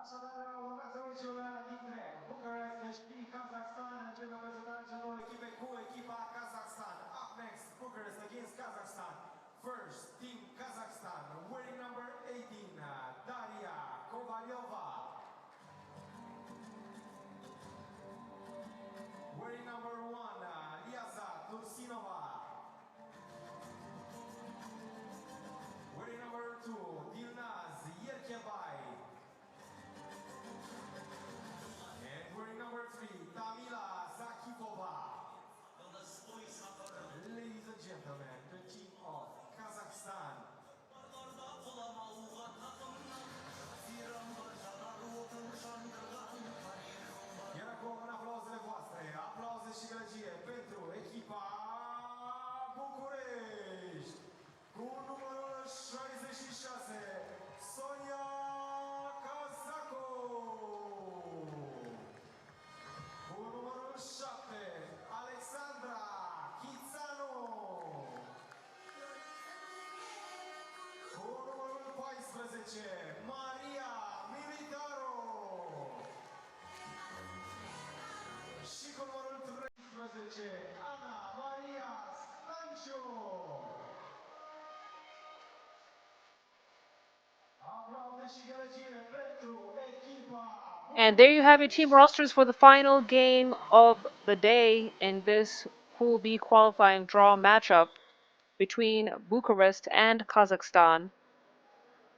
Așadar, urmează meciul dintre Bucharest și Kazakhstan. Începem prezentarea celor două echipe cu echipa Kazakhstan. Up next, Bucharest against Kazakhstan. First, Team Kazakhstan, wearing number 18, Daria Kovalyova. Wearing number 1, Liaza Tursinova. Wearing number 2, Dilnaz Yerkebai. And wearing number 3, Tamila Zakipova. Ladies and gentlemen, the team of Kazakhstan. Iar acum în aplauzele voastre, aplauze și gălăgie pentru echipa București, cu numărul 66, Sonia Cazaco. Cu numărul 7, Alexandra Chițanu. Cu numărul 14, Maria Militaru. Și cu numărul 13, Ana Maria Stanciu. Aplauze și gălăgie pentru echipa. And there you have your team rosters for the final game of the day in this Pool B qualifying draw matchup between Bucharest and Kazakhstan.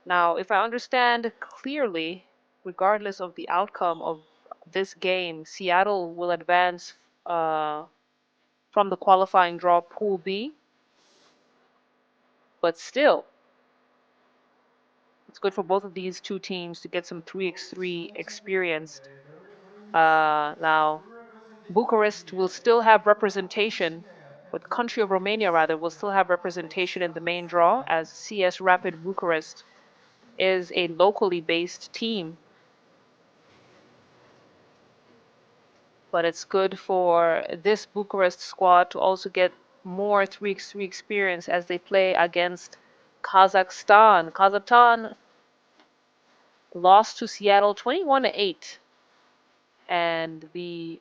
Now, if I understand clearly, regardless of the outcome of this game, Seattle will advance from the qualifying draw Pool B. but still, it's good for both of these two teams to get some 3x3 experience. Now, Bucharest will still have representation, or the country of Romania rather, will still have representation in the main draw, as CS Rapid Bucharest is a locally based team. But it's good for this Bucharest squad to also get more 3x3 experience as they play against Kazakhstan. Kazakhstan lost to Seattle 21-8, and the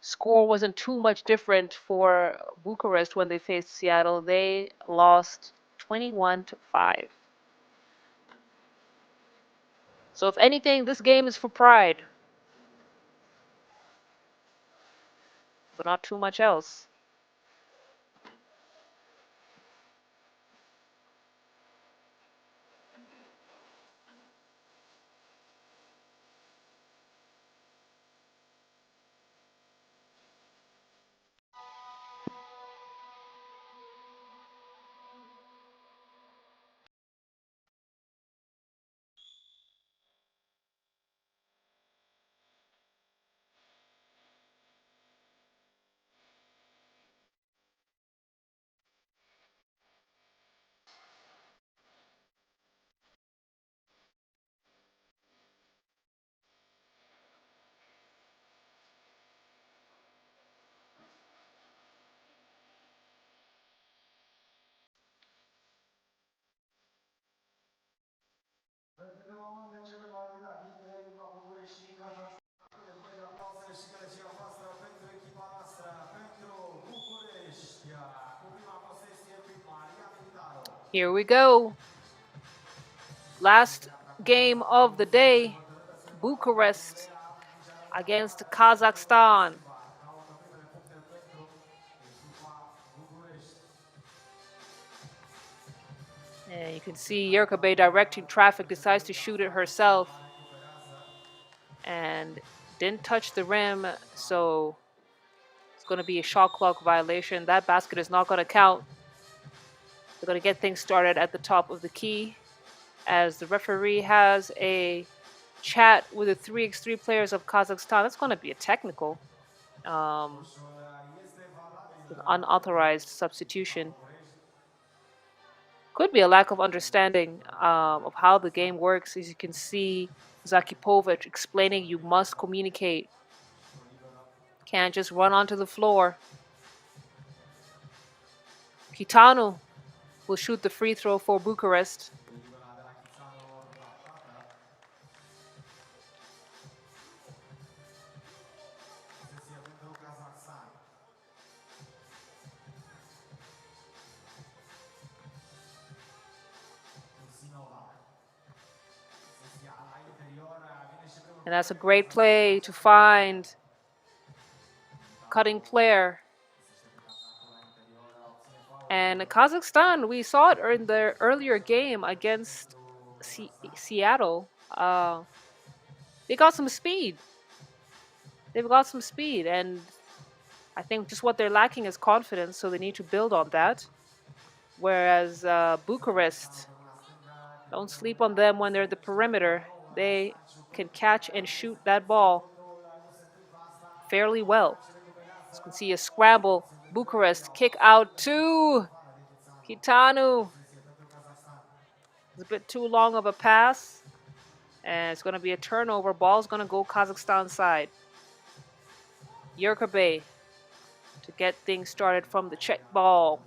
score wasn't too much different for Bucharest when they faced Seattle. They lost 21-5. So if anything, this game is for pride, but not too much else. Here we go. Last game of the day, Bucharest against Kazakhstan. And you can see Yerkabe directing traffic, decides to shoot it herself and didn't touch the rim, so it's going to be a shot clock violation. That basket is not going to count. They're going to get things started at the top of the key as the referee has a chat with the 3x3 players of Kazakhstan. That's going to be a technical, an unauthorized substitution. Could be a lack of understanding of how the game works. As you can see, Zakipovic explaining you must communicate. Can't just run onto the floor. Kitanu will shoot the free throw for Bucharest. And that's a great play to find cutting player. And Kazakhstan, we saw it in the earlier game against Seattle. They got some speed. They've got some speed, and I think just what they're lacking is confidence, so they need to build on that. Whereas Bucharest, don't sleep on them when they're at the perimeter. They can catch and shoot that ball fairly well. As you can see a scramble. Bucharest kick out to Kitanu. It's a bit too long of a pass. And it's going to be a turnover. Ball's going to go Kazakhstan side. Yerkabe to get things started from the check ball.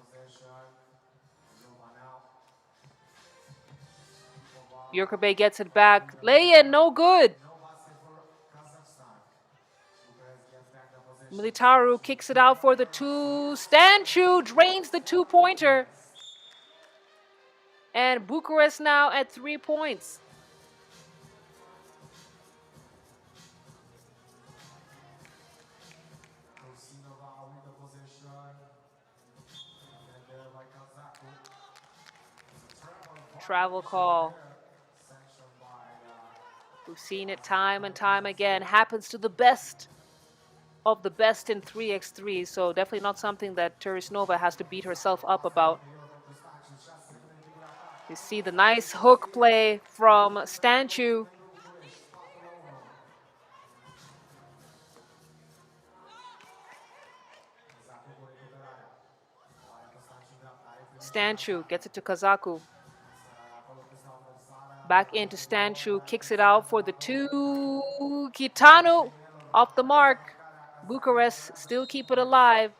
Yerkabe gets it back. Lay-in, no good. Militaru kicks it out for the two. Stanchu drains the two-pointer. And Bucharest now at 3 points. Travel call. We've seen it time and time again. Happens to the best of the best in 3x3, so definitely not something that Turisnova has to beat herself up about. You see the nice hook play from Stanchu. Stanchu gets it to Kazaku. Back into Stanchu, kicks it out for the two. Kitanu off the mark. Bucharest still keep it alive.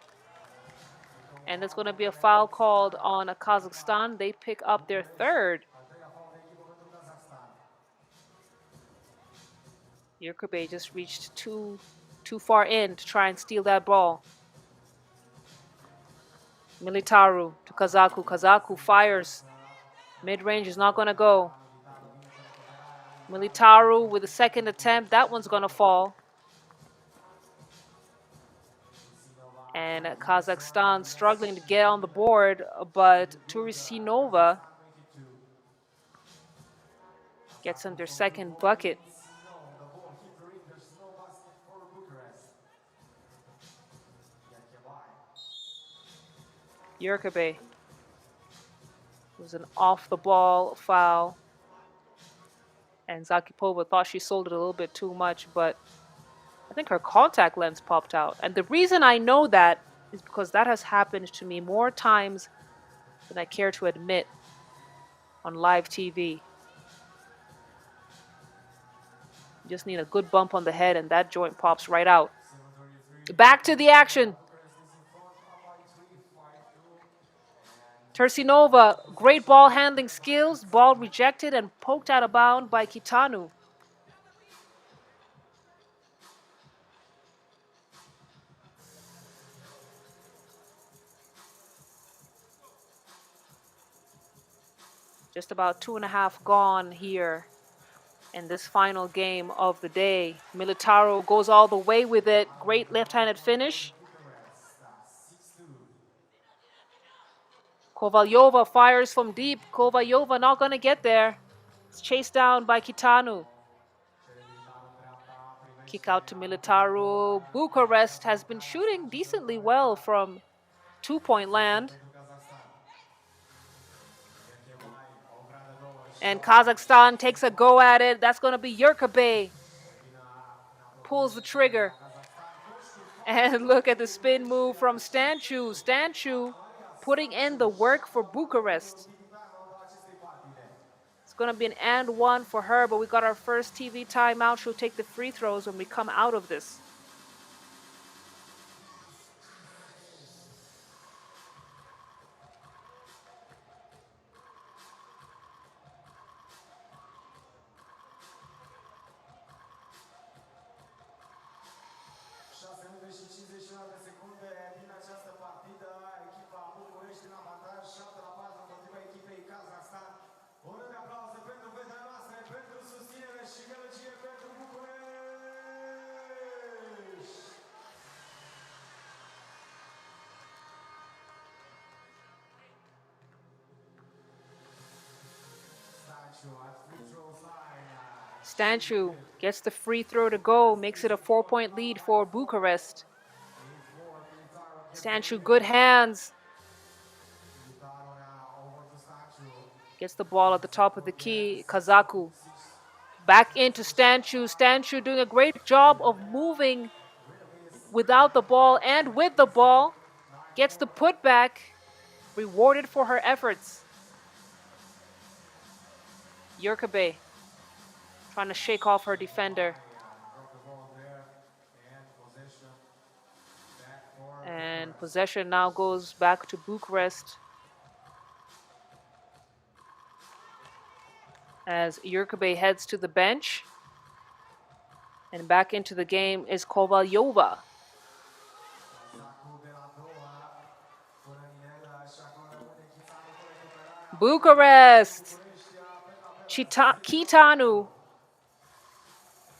And there's going to be a foul called on Kazakhstan. They pick up their third. Yurkube just reached too far in to try and steal that ball. Militaru to Kazaku. Kazaku fires. Mid-range is not going to go. Militaru with a second attempt. That one's going to fall. And Kazakhstan struggling to get on the board, but Turisinova gets them their second bucket. Yurkebe was an off-the-ball foul. And Zakipova thought she sold it a little bit too much, but I think her contact lens popped out. And the reason I know that is because that has happened to me more times than I care to admit on live TV. You just need a good bump on the head and that joint pops right out. Back to the action. Tursinova, great ball handling skills. Ball rejected and poked out of bounds by Kitanu. Just about 2.5 gone here in this final game of the day. Militaro goes all the way with it. Great left-handed finish. Kovalyova fires from deep. Kovalyova not going to get there. It's chased down by Kitanu. Kick out to Militaru. Bucharest has been shooting decently well from two-point land. And Kazakhstan takes a go at it. That's going to be Yurkebe. Pulls the trigger. And look at the spin move from Stanchu. Stanchu putting in the work for Bucharest. It's going to be an and one for her, but we got our first TV timeout. She'll take the free throws when we come out of this. Stanchu gets the free throw to go, makes it a 4-point lead for Bucharest. Stanchu, good hands. Gets the ball at the top of the key. Kazaku back into Stanchu. Stanchu doing a great job of moving without the ball and with the ball. Gets the putback, rewarded for her efforts. Yurkebe trying to shake off her defender. And possession now goes back to Bucharest as Yurkebe heads to the bench. And back into the game is Kovalyova. Bucharest. Kitanu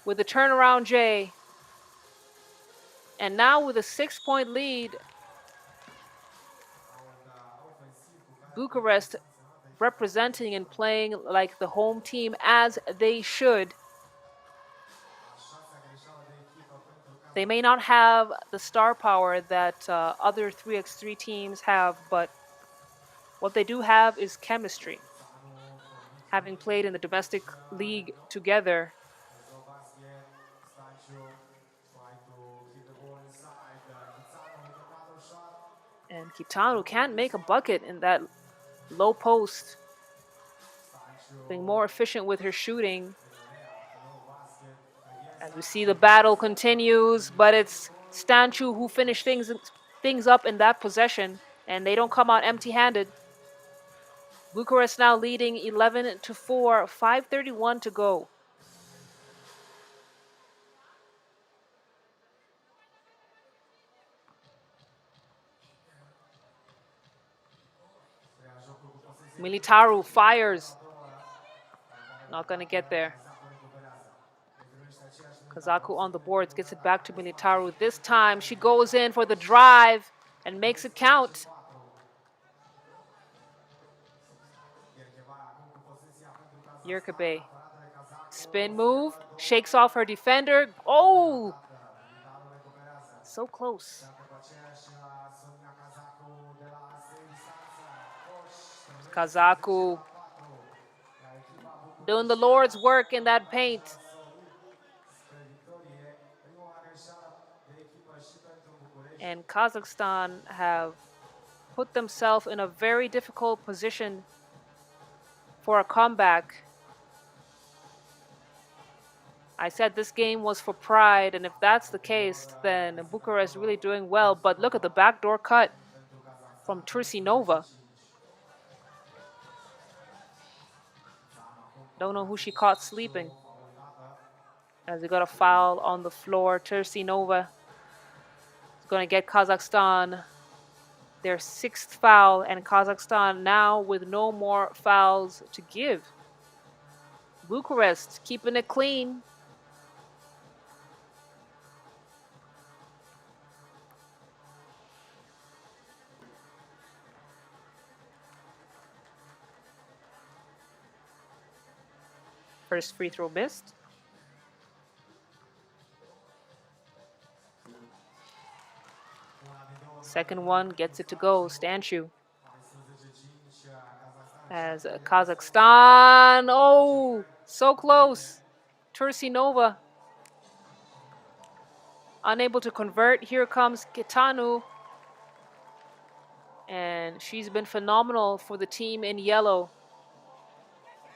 with a turnaround J. And now with a 6-point lead, Bucharest representing and playing like the home team as they should. They may not have the star power that other 3x3 teams have, but what they do have is chemistry. having played in the domestic league together. And Kitano can't make a bucket in that low post. Being more efficient with her shooting. As we see the battle continues, but it's Stanchu who finished things up in that possession, and they don't come out empty-handed. Bucharest now leading 11-4, 5:31 to go. Militaru fires. Not going to get there. Kazaku on the boards, gets it back to Militaru. This time she goes in for the drive and makes it count. Yerkabe. Spin move, shakes off her defender. Oh! So close. Kazaku doing the Lord's work in that paint. And Kazakhstan have put themselves in a very difficult position for a comeback. I said this game was for pride, and if that's the case, then Bucharest really doing well. But look at the backdoor cut from Tursinova. Don't know who she caught sleeping. As we got a foul on the floor, Tursinova is going to get Kazakhstan their 6th foul, and Kazakhstan now with no more fouls to give. Bucharest keeping it clean. First free throw missed. Second one gets it to go, Stanchu. As Kazakhstan, oh, so close. Tursinova unable to convert. Here comes Kitanu. And she's been phenomenal for the team in yellow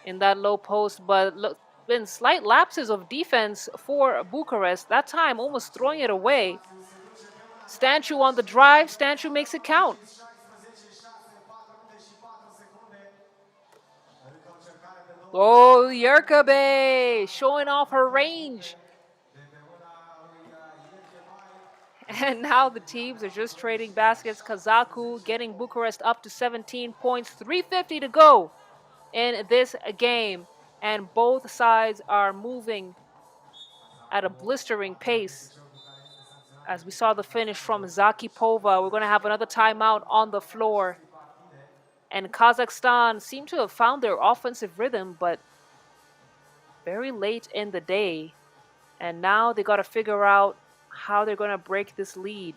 in that low post, but look, been slight lapses of defense for Bucharest. That time almost throwing it away. Stanchu on the drive. Stanchu makes it count. Oh, Yerkabe showing off her range. And now the teams are just trading baskets. Kazaku getting Bucharest up to 17 points. 3:50 to go in this game. And both sides are moving at a blistering pace. As we saw the finish from Zakipova, we're going to have another timeout on the floor. And Kazakhstan seem to have found their offensive rhythm, but very late in the day. And now they got to figure out how they're going to break this lead.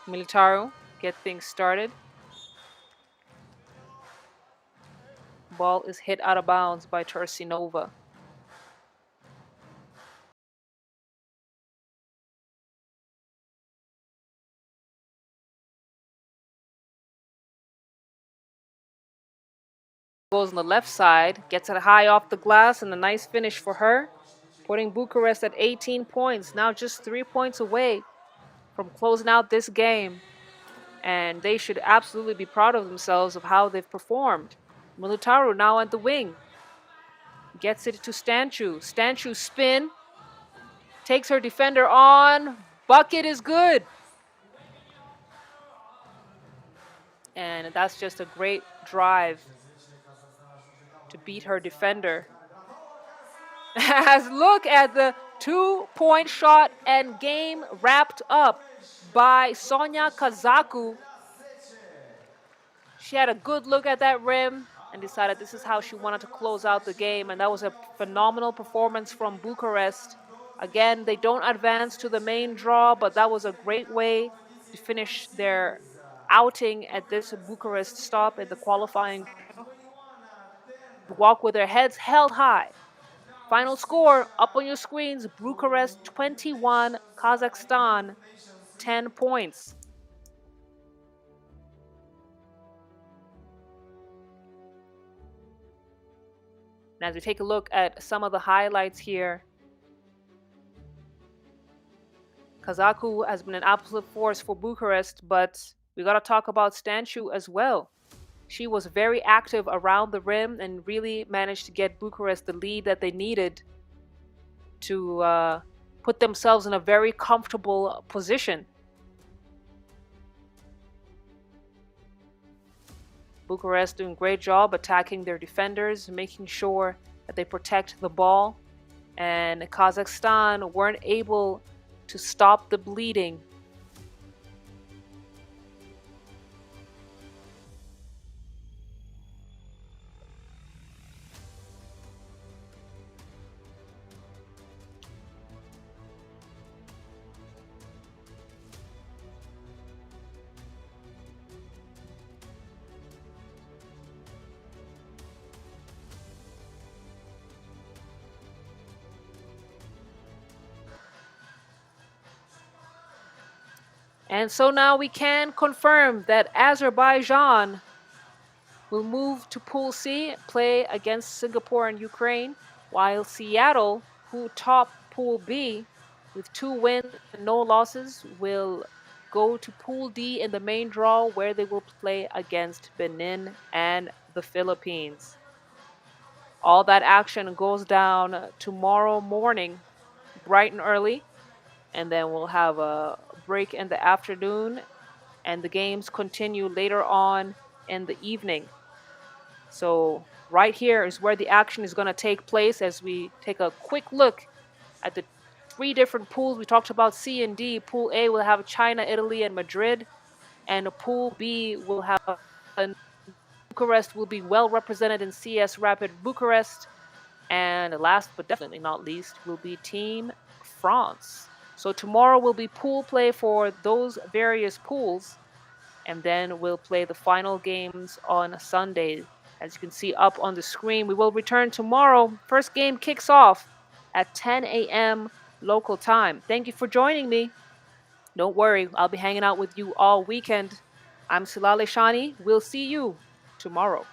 Militaru get things started. Ball is hit out of bounds by Tursinova. Goes on the left side, gets it high off the glass, and a nice finish for her, putting Bucharest at 18 points, now just 3 points away from closing out this game. And they should absolutely be proud of themselves of how they've performed. Militaru now at the wing. Gets it to Stanchu. Stanchu spin. Takes her defender on. Bucket is good. And that's just a great drive to beat her defender. As look at the 2-point shot and game wrapped up by Sonia Kazaku. She had a good look at that rim and decided this is how she wanted to close out the game, and that was a phenomenal performance from Bucharest. Again, they don't advance to the main draw, but that was a great way to finish their outing at this Bucharest stop in the qualifying. Walk with their heads held high. Final score up on your screens: Bucharest 21, Kazakhstan 10 points. And as we take a look at some of the highlights here, Kazaku has been an absolute force for Bucharest, but we got to talk about Stanciu as well. She was very active around the rim and really managed to get Bucharest the lead that they needed to put themselves in a very comfortable position. Bucharest doing a great job attacking their defenders, making sure that they protect the ball, and Kazakhstan weren't able to stop the bleeding. And so now we can confirm that Azerbaijan will move to Pool C, play against Singapore and Ukraine, while Seattle, who top Pool B with 2 wins and no losses, will go to Pool D in the main draw, where they will play against Benin and the Philippines. All that action goes down tomorrow morning, bright and early, and then we'll have a break in the afternoon, and the games continue later on in the evening. So right here is where the action is going to take place as we take a quick look at the 3 different pools. We talked about C and D. Pool A will have China, Italy, and Madrid, and Pool B will have Bucharest will be well represented in CS Rapid Bucharest, and last but definitely not least will be Team France. So tomorrow will be pool play for those various pools, and then we'll play the final games on Sunday. As you can see up on the screen, we will return tomorrow. First game kicks off at 10 a.m. local time. Thank you for joining me. Don't worry, I'll be hanging out with you all weekend. I'm Silale Shani. We'll see you tomorrow.